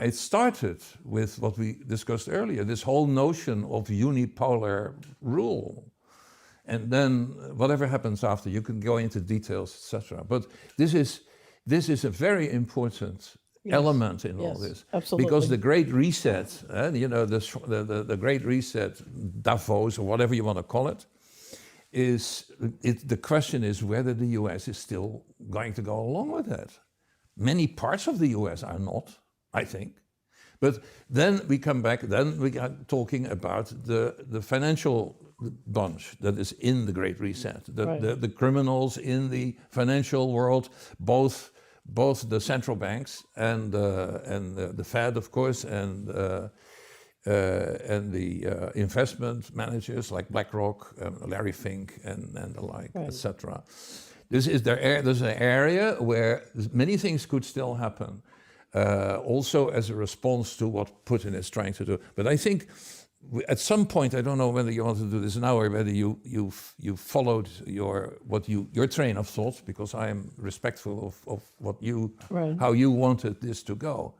it started with what we discussed earlier, this whole notion of unipolar rule. and then whatever happens after, you can go into details, etc. But this is a very important element in all this, absolutely. because the Great Reset, the Great Reset, Davos or whatever you want to call it, the question is whether the US is still going to go along with that. Many parts of the US are not, I think. But then we come back, then we are talking about the financial bunch that is in the Great Reset, the criminals in the financial world, both the central banks and the Fed, of course, and the investment managers like BlackRock, Larry Fink, and the like, etc. There's an area where many things could still happen, also as a response to what Putin is trying to do. But I think at some point, I don't know whether you want to do this now or whether you followed your train of thought, because I am respectful of what how you wanted this to go.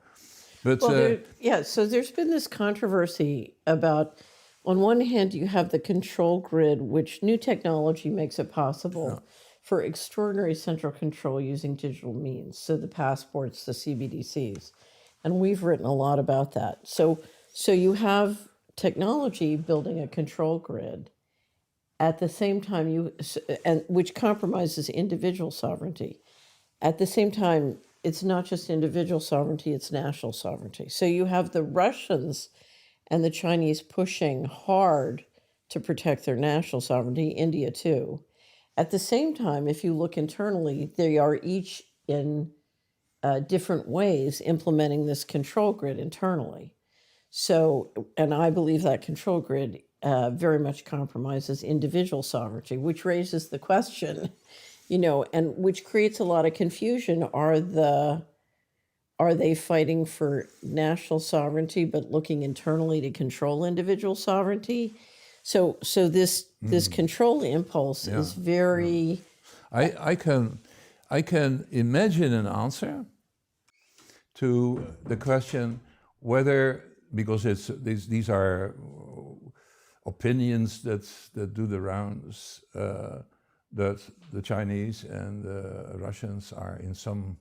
But so there's been this controversy about, on one hand, you have the control grid, which new technology makes it possible for extraordinary central control using digital means. So the passports, the CBDCs, and we've written a lot about that. So you have technology building a control grid. At the same time, which compromises individual sovereignty. At the same time, it's not just individual sovereignty, it's national sovereignty. So you have the Russians and the Chinese pushing hard to protect their national sovereignty, India too. At the same time, if you look internally, they are each in different ways implementing this control grid internally. So, and I believe that control grid very much compromises individual sovereignty, which raises the question, and which creates a lot of confusion. Are they fighting for national sovereignty but looking internally to control individual sovereignty? So this control impulse is very. I can imagine an answer to the question whether, because these are opinions that do the rounds, that the Chinese and the Russians are in some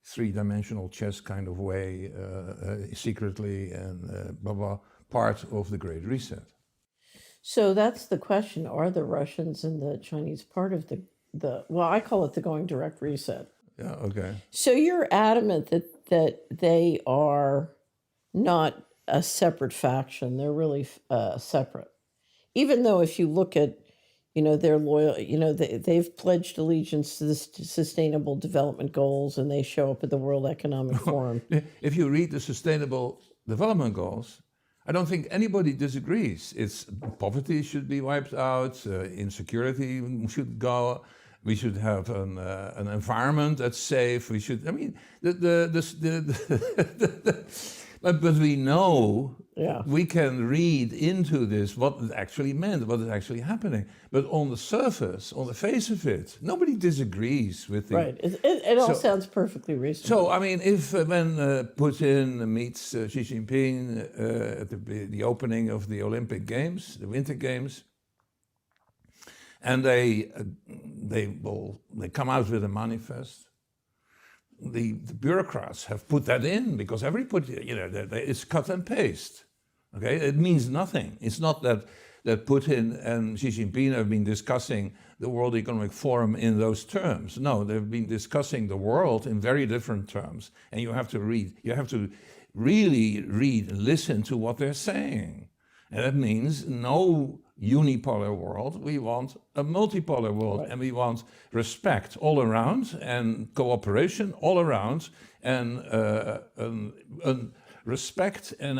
three-dimensional chess kind of way, secretly and blah blah, part of the Great Reset. So that's the question: are the Russians and the Chinese part of the well, I call it the going direct reset. Yeah. Okay. So you're adamant that they are not a separate faction; they're really separate. Even though, if you look at, they're loyal, they've pledged allegiance to the Sustainable Development Goals, and they show up at the World Economic Forum. If you read the Sustainable Development Goals, I don't think anybody disagrees. It's poverty should be wiped out, insecurity should go. We should have an environment that's safe. We should. I mean, but we know, we can read into this what it actually meant, what is actually happening. But on the surface, on the face of it, nobody disagrees with the... Right. It all sounds perfectly reasonable. So, I mean, if when Putin meets Xi Jinping at the opening of the Olympic Games, the Winter Games, and they come out with a manifest, the bureaucrats have put that in because everybody, it's cut and paste. Okay, it means nothing. It's not that Putin and Xi Jinping have been discussing the World Economic Forum in those terms. No, they've been discussing the world in very different terms. And you have to read. You have to really read and listen to what they're saying. And that means no unipolar world. We want a multipolar world, and we want respect all around and cooperation all around, and respect and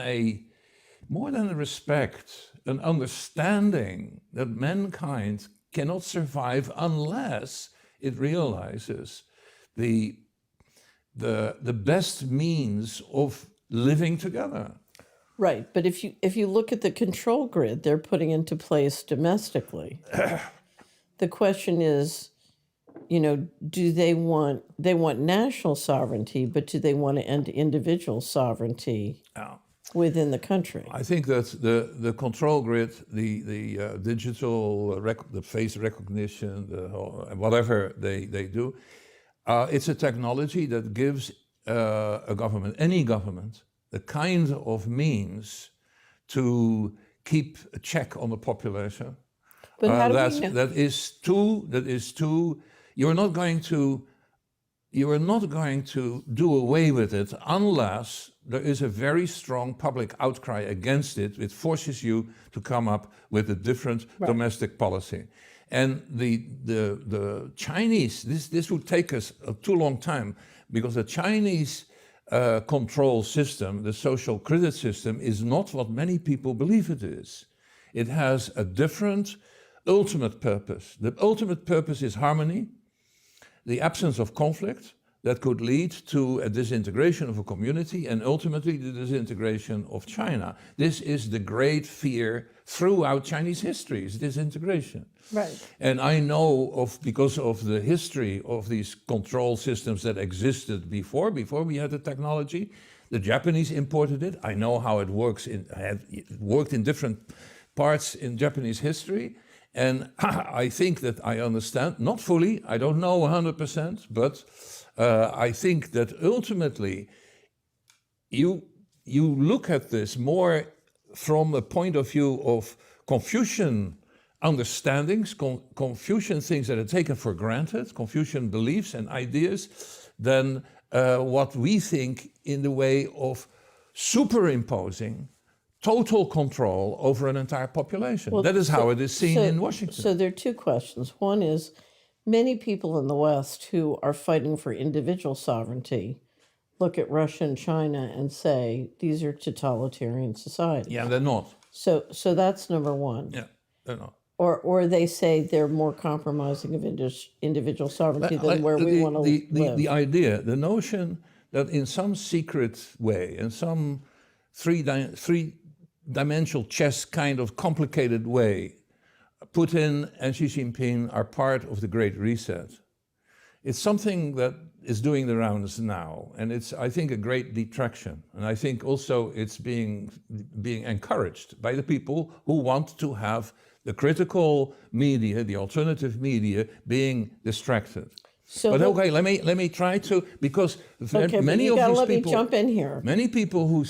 more than a respect, an understanding that mankind cannot survive unless it realizes the best means of living together. Right, but if you look at the control grid they're putting into place domestically, the question is, do they want national sovereignty, but do they want to end individual sovereignty within the country. I think that the control grid, the digital, the face recognition, whatever they do, it's a technology that gives a government, any government, the kind of means to keep a check on the population. But how do we know? That is too. You are not going to do away with it unless there is a very strong public outcry against it, which forces you to come up with a different domestic policy. And the Chinese, this would take us a too long time, because the Chinese control system, the social credit system, is not what many people believe it is. It has a different ultimate purpose. The ultimate purpose is harmony, the absence of conflict that could lead to a disintegration of a community and ultimately the disintegration of China. This is the great fear throughout Chinese history, is disintegration. Right. And I know because of the history of these control systems that existed before we had the technology. The Japanese imported it. I know how it works. It worked in different parts in Japanese history. And I think that I understand, not fully, I don't know 100%, but I think that ultimately you look at this more from a point of view of Confucian understandings, Confucian things that are taken for granted, Confucian beliefs and ideas, than what we think in the way of superimposing total control over an entire population. Well, that is how it is seen in Washington. So there are two questions. One is, many people in the West who are fighting for individual sovereignty look at Russia and China and say, these are totalitarian societies. Yeah, they're not. So that's number one. Yeah, they're not. Or they say they're more compromising of individual sovereignty than where we want to live. The idea, the notion that in some secret way, in some three-dimensional chess kind of complicated way, Putin and Xi Jinping are part of the Great Reset. It's something that is doing the rounds now, and it's, I think, a great detraction. And I think also it's being encouraged by the people who want to have the critical media, the alternative media, being distracted. So, but okay, let me try to, because many of these people. Let me jump in here. Many people who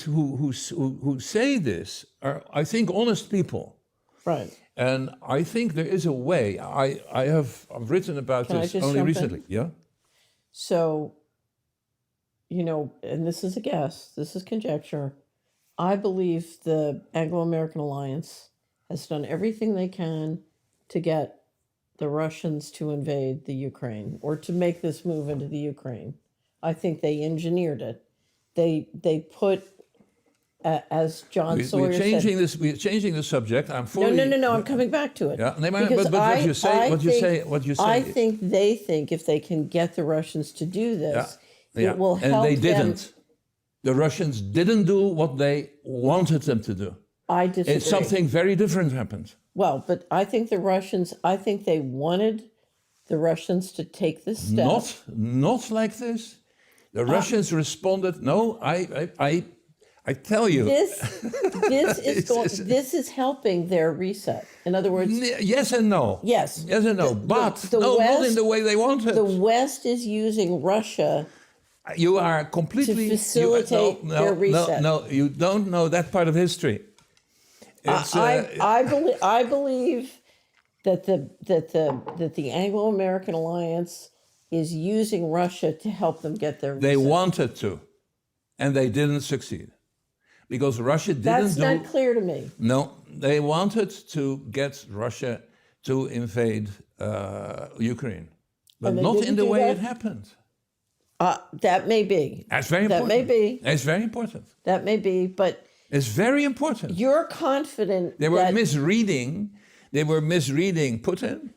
say this are, I think, honest people. Right. And I think there is a way. I've written about this only recently. Yeah. So, and this is a guess, this is conjecture. I believe the Anglo-American Alliance has done everything they can to get the Russians to invade the Ukraine or to make this move into the Ukraine. I think they engineered it. They put, as John Sawyer said... We're changing the subject. I'm fully... No, I'm coming back to it. Yeah, but what you say... I think they think if they can get the Russians to do this, it will help them... And they didn't. The Russians didn't do what they wanted them to do. I disagree. It's something very different happened. Well, but I think they wanted the Russians to take this step. Not like this. The Russians responded, no, I tell you. This is helping their reset. In other words... Yes and no. Yes. Yes and no. But not in the way they wanted. The West is using Russia... You are completely... to facilitate their reset. No, you don't know that part of history. I believe that the Anglo-American Alliance is using Russia to help them get their reset. They wanted to, and they didn't succeed. Because Russia didn't That's not clear to me. No, they wanted to get Russia to invade Ukraine. But not in the way it happened. That may be. That's very important. That may be. It's very important. That may be, but... It's very important. You're confident They were misreading Putin.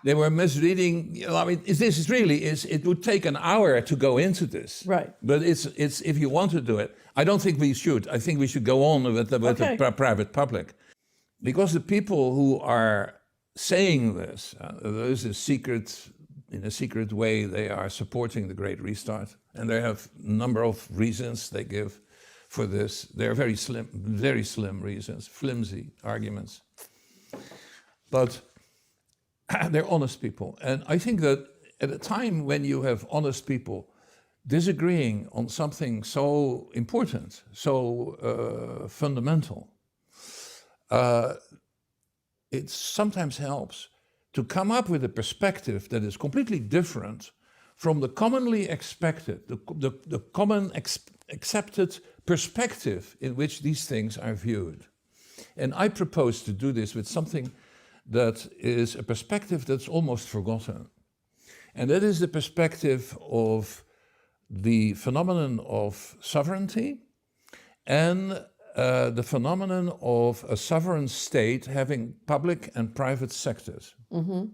They were misreading, I mean, it would take an hour to go into this. Right. But it's if you want to do it, I don't think we should. I think we should go on with the private public. Because the people who are saying this, there is in a secret way, they are supporting the Great Restart. And they have a number of reasons they give for this. They're very slim reasons, flimsy arguments. But they're honest people. And I think that at a time when you have honest people disagreeing on something so important, so fundamental, it sometimes helps to come up with a perspective that is completely different from the commonly expected, the common accepted perspective in which these things are viewed. And I propose to do this with something that is a perspective that's almost forgotten. And that is the perspective of the phenomenon of sovereignty and the phenomenon of a sovereign state having public and private sectors. Mm-hmm.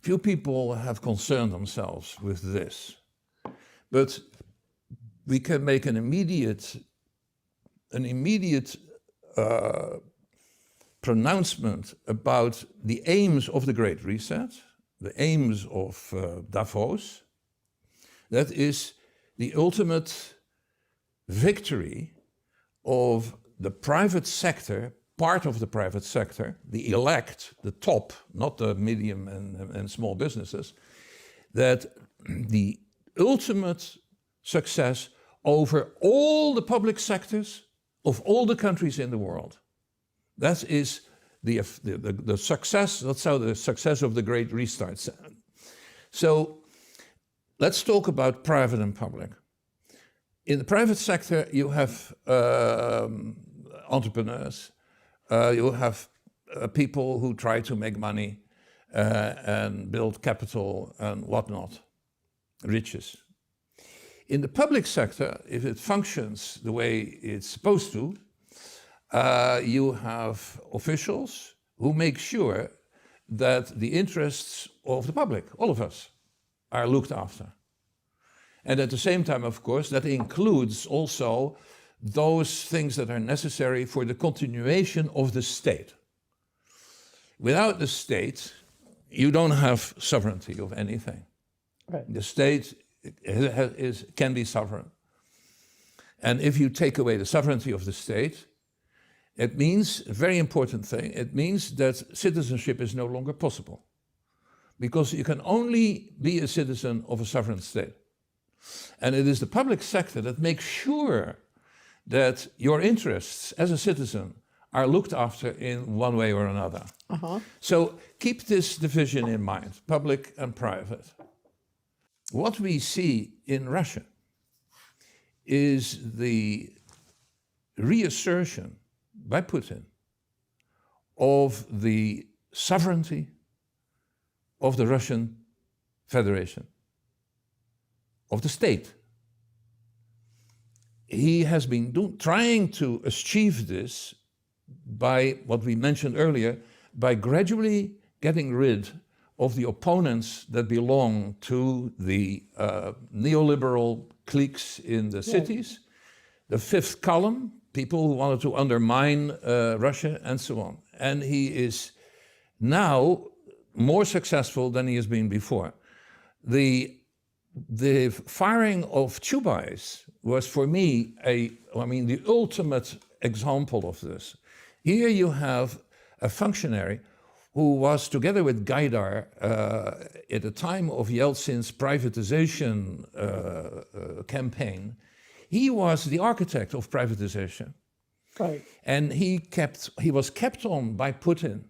Few people have concerned themselves with this, but we can make an immediate pronouncement about the aims of the Great Reset, the aims of Davos. That is the ultimate victory of the private sector, part of the private sector, the elect, the top, not the medium and small businesses, that the ultimate success over all the public sectors of all the countries in the world. That is the success, that's how the success of the Great Restart sounds. So let's talk about private and public. In the private sector, you have entrepreneurs, you have people who try to make money and build capital and whatnot, riches. In the public sector, if it functions the way it's supposed to, you have officials who make sure that the interests of the public, all of us, are looked after. And at the same time, of course, that includes also those things that are necessary for the continuation of the state. Without the state, you don't have sovereignty of anything. Right. The state can be sovereign. And if you take away the sovereignty of the state, it means, a very important thing, it means that citizenship is no longer possible. Because you can only be a citizen of a sovereign state. And it is the public sector that makes sure that your interests as a citizen are looked after in one way or another. Uh-huh. So keep this division in mind, public and private. What we see in Russia is the reassertion by Putin of the sovereignty of the Russian Federation, of the state. He has been trying to achieve this by what we mentioned earlier, by gradually getting rid of the opponents that belong to the neoliberal cliques in the cities, the fifth column, people who wanted to undermine Russia and so on. And he is now more successful than he has been before. The firing of Chubais was for me the ultimate example of this. Here you have a functionary who was together with Gaidar at the time of Yeltsin's privatization campaign. He was the architect of privatization. Right. And he was kept on by Putin.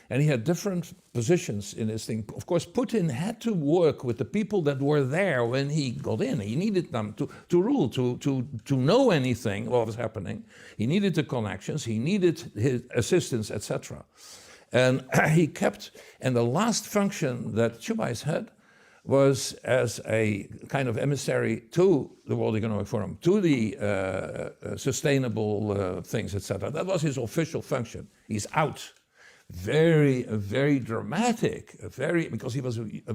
And he had different positions in this thing. Of course, Putin had to work with the people that were there when he got in. He needed them to rule, to know anything what was happening. He needed the connections, he needed his assistance, etc. And he kept, and the last function that Chubais had was as a kind of emissary to the World Economic Forum, to the sustainable things, etc. That was his official function. He's out. Very dramatic, because he was a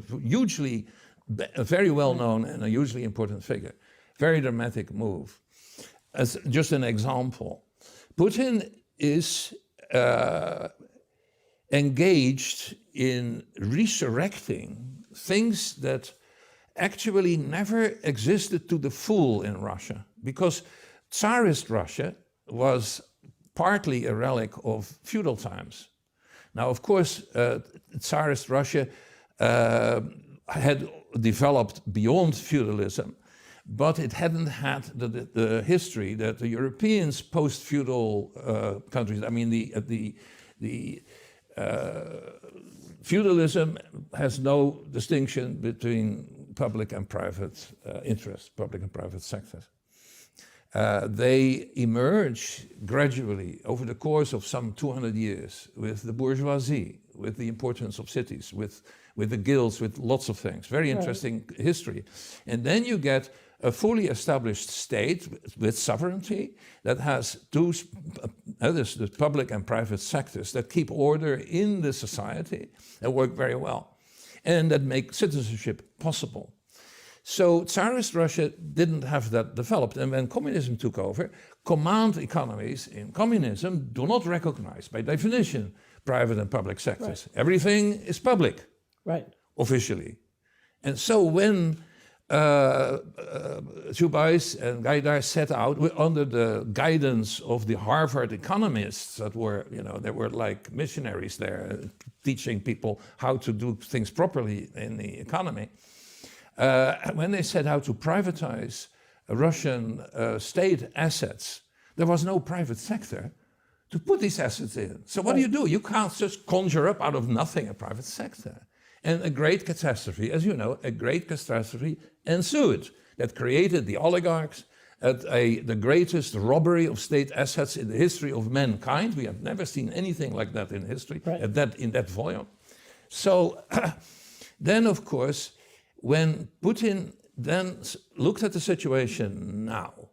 very well-known and a hugely important figure. Very dramatic move. As just an example, Putin is engaged in resurrecting things that actually never existed to the full in Russia. Because Tsarist Russia was partly a relic of feudal times. Now, of course, Tsarist Russia had developed beyond feudalism, but it hadn't had the history that the Europeans post-feudal countries. I mean, the feudalism has no distinction between public and private interests, public and private sectors. They emerge gradually over the course of some 200 years with the bourgeoisie, with the importance of cities, with the guilds, with lots of things. Very interesting history. And then you get a fully established state with sovereignty that has the public and private sectors that keep order in the society and work very well, and that make citizenship possible. So Tsarist Russia didn't have that developed, and when communism took over, command economies in communism do not recognize, by definition, private and public sectors. Right. Everything is public, right, officially. And so when Chubais and Gaidar set out under the guidance of the Harvard economists that were, they were like missionaries there, teaching people how to do things properly in the economy. When they set out to privatize Russian state assets, there was no private sector to put these assets in. So what do? You can't just conjure up out of nothing a private sector. And a great catastrophe, as you know, a great catastrophe ensued that created the oligarchs at the greatest robbery of state assets in the history of mankind. We have never seen anything like that in history, in that volume. So then, of course, when Putin then looked at the situation now,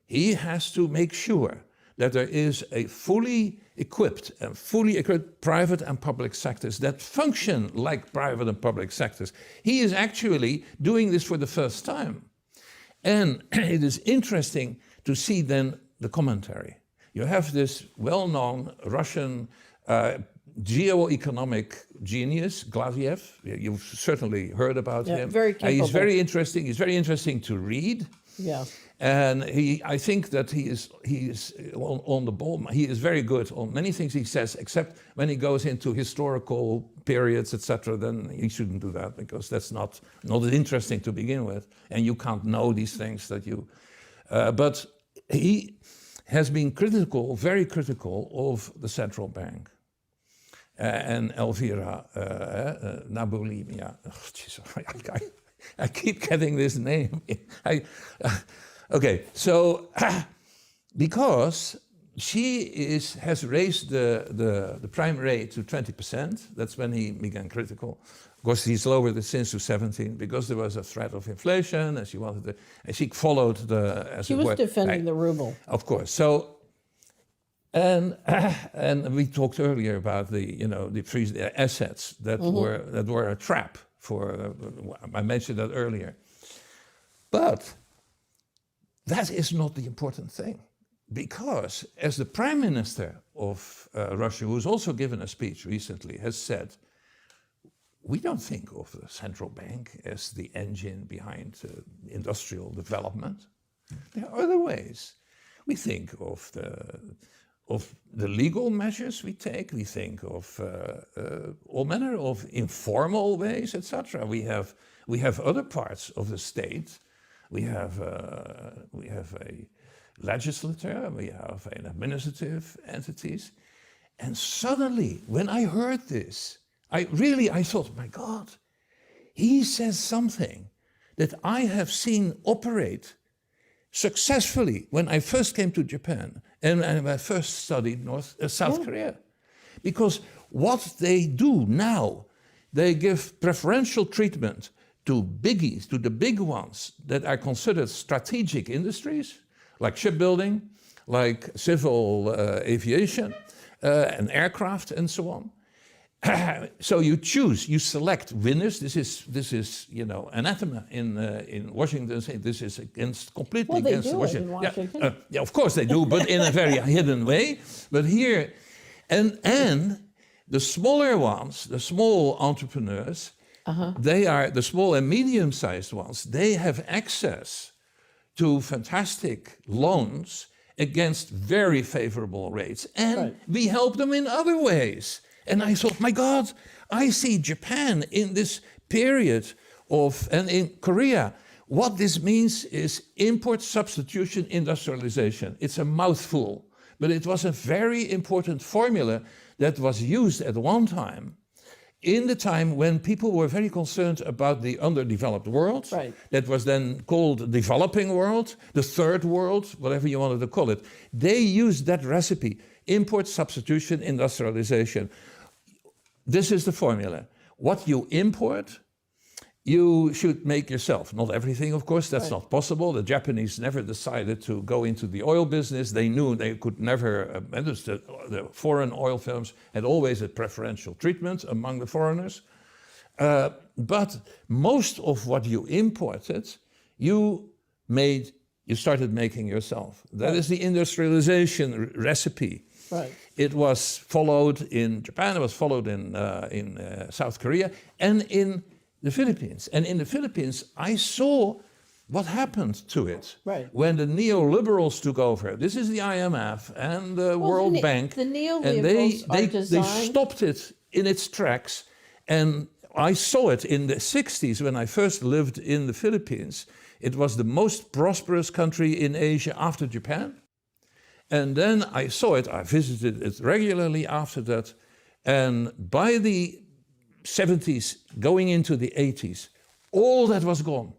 he has to make sure that there is a fully equipped private and public sectors that function like private and public sectors. He is actually doing this for the first time. And it is interesting to see then the commentary. You have this well-known Russian geoeconomic genius, Glaziev. You've certainly heard about him. Very capable. He's very interesting. He's very interesting to read. Yeah. And I think that he is on the ball. He is very good on many things he says, except when he goes into historical periods, etc. Then he shouldn't do that, because that's not interesting to begin with, and you can't know these things that you. But he has been critical, very critical, of the central bank and Elvira Nabulimia. I keep getting this name. Okay, so because she has raised the prime rate to 20%, that's when he began critical. Of course, he's lowered it since to 17 because there was a threat of inflation, and she wanted to, and she followed She was defending the ruble. Of course. So, and we talked earlier about the assets that were a trap for. I mentioned that earlier, but that is not the important thing, because as the Prime Minister of Russia, who's also given a speech recently, has said, we don't think of the central bank as the engine behind industrial development. There are other ways. We think of the legal measures we take. We think of all manner of informal ways, etc. We have other parts of the state. We have a legislature, we have an administrative entities. And suddenly, when I heard this, I thought, my God, he says something that I have seen operate successfully when I first came to Japan and when I first studied South Korea. Because what they do now, they give preferential treatment to biggies, to the big ones that are considered strategic industries, like shipbuilding, like civil aviation, and aircraft, and so on. So you select winners. This is anathema in Washington. This is completely against Washington. In Washington. Yeah, of course they do, but in a very hidden way. But here, and the smaller ones, the small entrepreneurs, they are the small and medium-sized ones. They have access to fantastic loans against very favorable rates. And we help them in other ways. And I thought, my God, I see Japan in this period and in Korea. What this means is import substitution industrialization. It's a mouthful, but it was a very important formula that was used at one time, in the time when people were very concerned about the underdeveloped world. Right. That was then called developing world, the third world, whatever you wanted to call it. They used that recipe, import substitution industrialization. This is the formula. What you import, you should make yourself. Not everything, of course, that's not possible. The Japanese never decided to go into the oil business. They knew they could never, the foreign oil firms had always a preferential treatment among the foreigners. But most of what you imported, you started making yourself. That is the industrialization recipe. Right. It was followed in Japan, it was followed in South Korea, and in the Philippines. And in the Philippines, I saw what happened to it when the neoliberals took over. This is the IMF and the World Bank. The neoliberals they stopped it in its tracks. And I saw it in the 60s when I first lived in the Philippines. It was the most prosperous country in Asia after Japan. And then I saw it, I visited it regularly after that. And by the 70s, going into the 80s, all that was gone.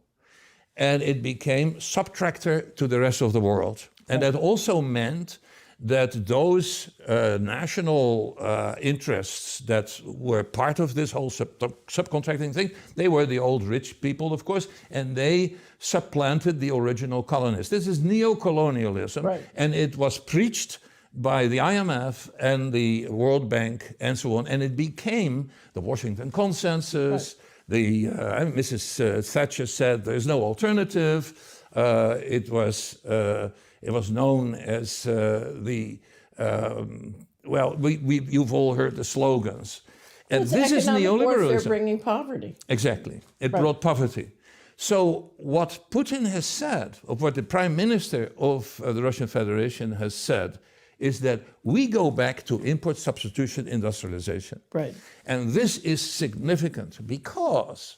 And it became subtractor to the rest of the world. And that also meant that those national interests that were part of this whole subcontracting thing, they were the old rich people, of course, and they supplanted the original colonists. This is neo-colonialism, and it was preached by the IMF and the World Bank and so on, and it became the Washington Consensus. Mrs. Thatcher said there's no alternative. It was known as you've all heard the slogans. And this is neoliberalism. They're bringing poverty. Exactly. It brought poverty. So what Putin has said, or what the Prime Minister of the Russian Federation has said, is that we go back to import substitution industrialization. Right. And this is significant because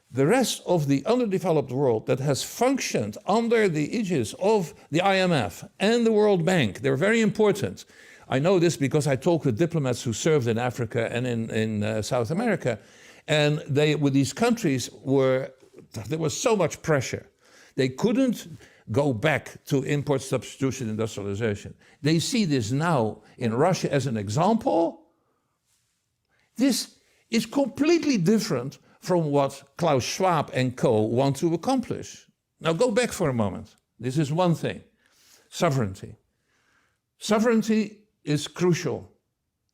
the rest of the underdeveloped world that has functioned under the aegis of the IMF and the World Bank, they're very important. I know this because I talk with diplomats who served in Africa and in South America, and with these countries there was so much pressure. They couldn't go back to import substitution industrialization. They see this now in Russia as an example. This is completely different from what Klaus Schwab and co. want to accomplish. Now go back for a moment. This is one thing. Sovereignty. Sovereignty is crucial.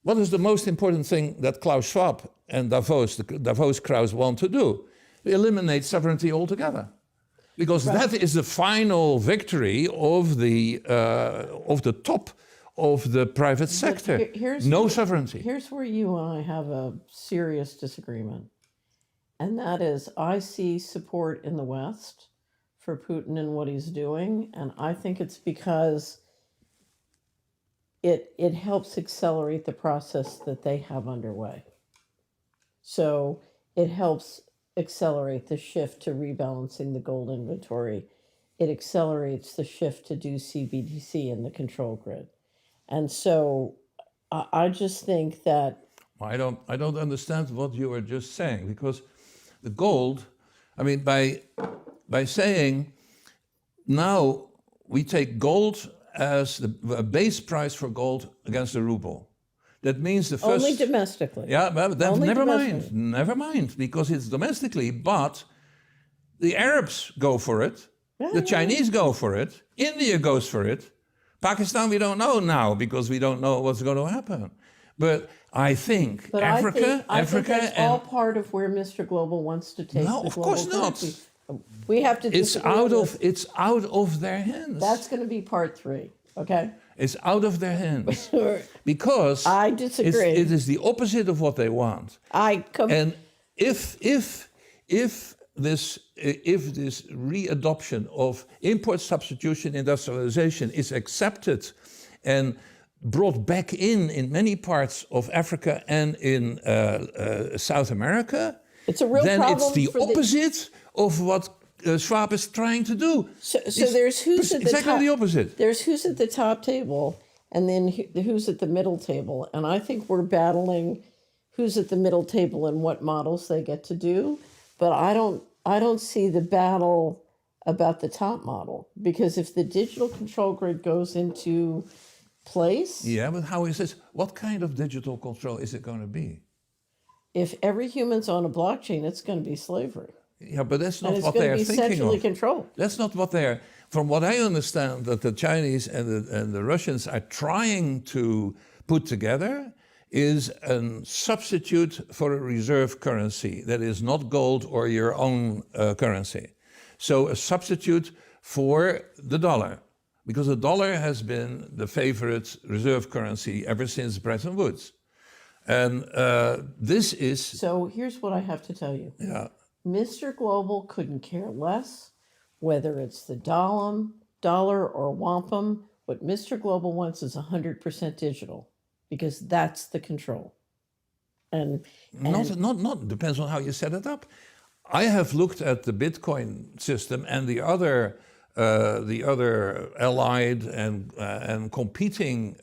What is the most important thing that Klaus Schwab and the Davos crowds want to do? Eliminate sovereignty altogether. Because that is the final victory of the top of the private sector. No sovereignty. Here's where you and I have a serious disagreement. And that is, I see support in the West for Putin and what he's doing. And I think it's because it helps accelerate the process that they have underway. So it helps accelerate the shift to rebalancing the gold inventory. It accelerates the shift to do CBDC in the control grid. And so I just think that... I don't understand what you were just saying, because the gold, I mean, by saying now we take gold as a base price for gold against the ruble. That means the first... Only domestically. Yeah, but never mind, because it's domestically, but the Arabs go for it, the Chinese go for it, India goes for it, Pakistan we don't know now because we don't know what's going to happen. But I think Africa... I think that's all part of where Mr. Global wants to take No, the of global course not. currency. We have to It's out of their hands. That's going to be part 3, okay? It's out of their hands. Because I disagree. It is the opposite of what they want. And if if this readoption of import substitution industrialization is accepted and brought back in many parts of Africa and in South America, it's a real then problem it's the opposite of what Schwab is trying to do. So there's who's at the exactly top. the opposite. There's who's at the top table, and then who's at the middle table. And I think we're battling who's at the middle table and what models they get to do. But I don't see the battle about the top model, because if the digital control grid goes into place, Yeah, but how is this? What kind of digital control is it going to be? if every human's on a blockchain, it's going to be slavery. Yeah, but that's not And it's what going they to are be thinking centrally of. controlled. That's not what they are. From what I understand, that the Chinese and the Russians are trying to put together is a substitute for a reserve currency that is not gold or your own currency. So a substitute for the dollar, because the dollar has been the favorite reserve currency ever since Bretton Woods. And this is... So here's what I have to tell you. Yeah. Mr. Global couldn't care less whether it's the dollar or wampum. What Mr. Global wants is 100% digital, because that's the control. And Not depends on how you set it up. I have looked at the Bitcoin system and the other allied and competing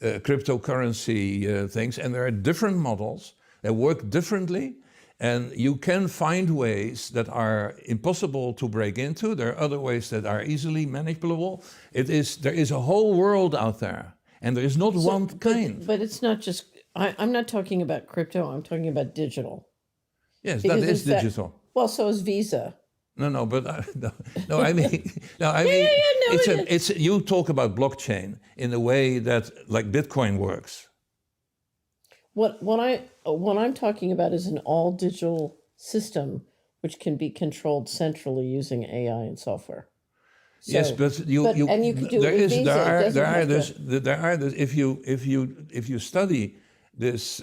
cryptocurrency things, and there are different models that work differently, and you can find ways that are impossible to break into. There are other ways that are easily manipulable. There is a whole world out there, and there is not one kind. But it's not just, I'm not talking about crypto, I'm talking about digital. Yes, Because that is in fact- digital. Well, so is Visa. No, but no, I mean, no, I mean, it's you talk about blockchain in a way that like Bitcoin works. What I'm talking about is an all digital system which can be controlled centrally using AI and software. So, Yes, but and you could do it with Visa. If you study this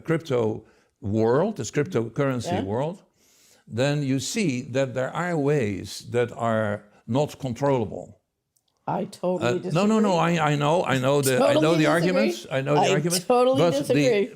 crypto world, this cryptocurrency world, then you see that there are ways that are not controllable. I totally disagree. No. I know the Totally arguments. disagree. I know the arguments. Totally disagree.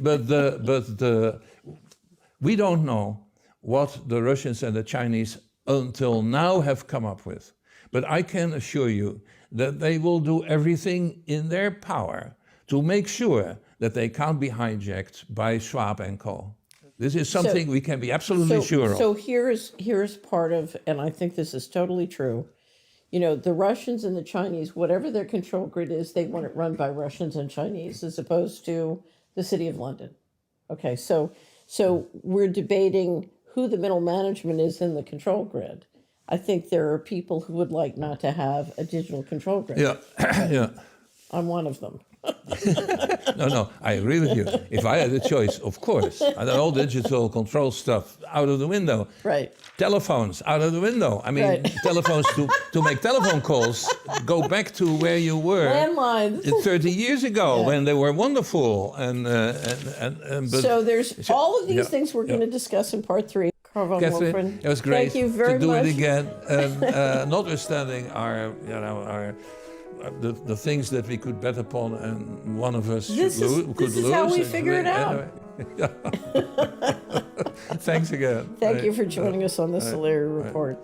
We don't know what the Russians and the Chinese until now have come up with. But I can assure you that they will do everything in their power to make sure that they can't be hijacked by Schwab and co. This is something we can be absolutely sure of. So here's part of, and I think this is totally true. You know, the Russians and the Chinese, whatever their control grid is, they want it run by Russians and Chinese as opposed to the City of London. Okay, so we're debating who the middle management is in the control grid. I think there are people who would like not to have a digital control grid. Yeah, yeah. I'm one of them. No, I agree with you. If I had a choice, of course, and all digital control stuff out of the window. Right. Telephones out of the window. I mean, Right. telephones to make telephone calls go back to where you were Landlines. 30 years ago when they were wonderful. But So there's all of these things we're going to discuss in part 3. Karel van Catherine, Wolferen, it was great thank you very to do much. it again. Notwithstanding our the things that we could bet upon, and one of us This is how we figure it out. Anyway. Thanks again. Thank you for joining us on the Solari Report.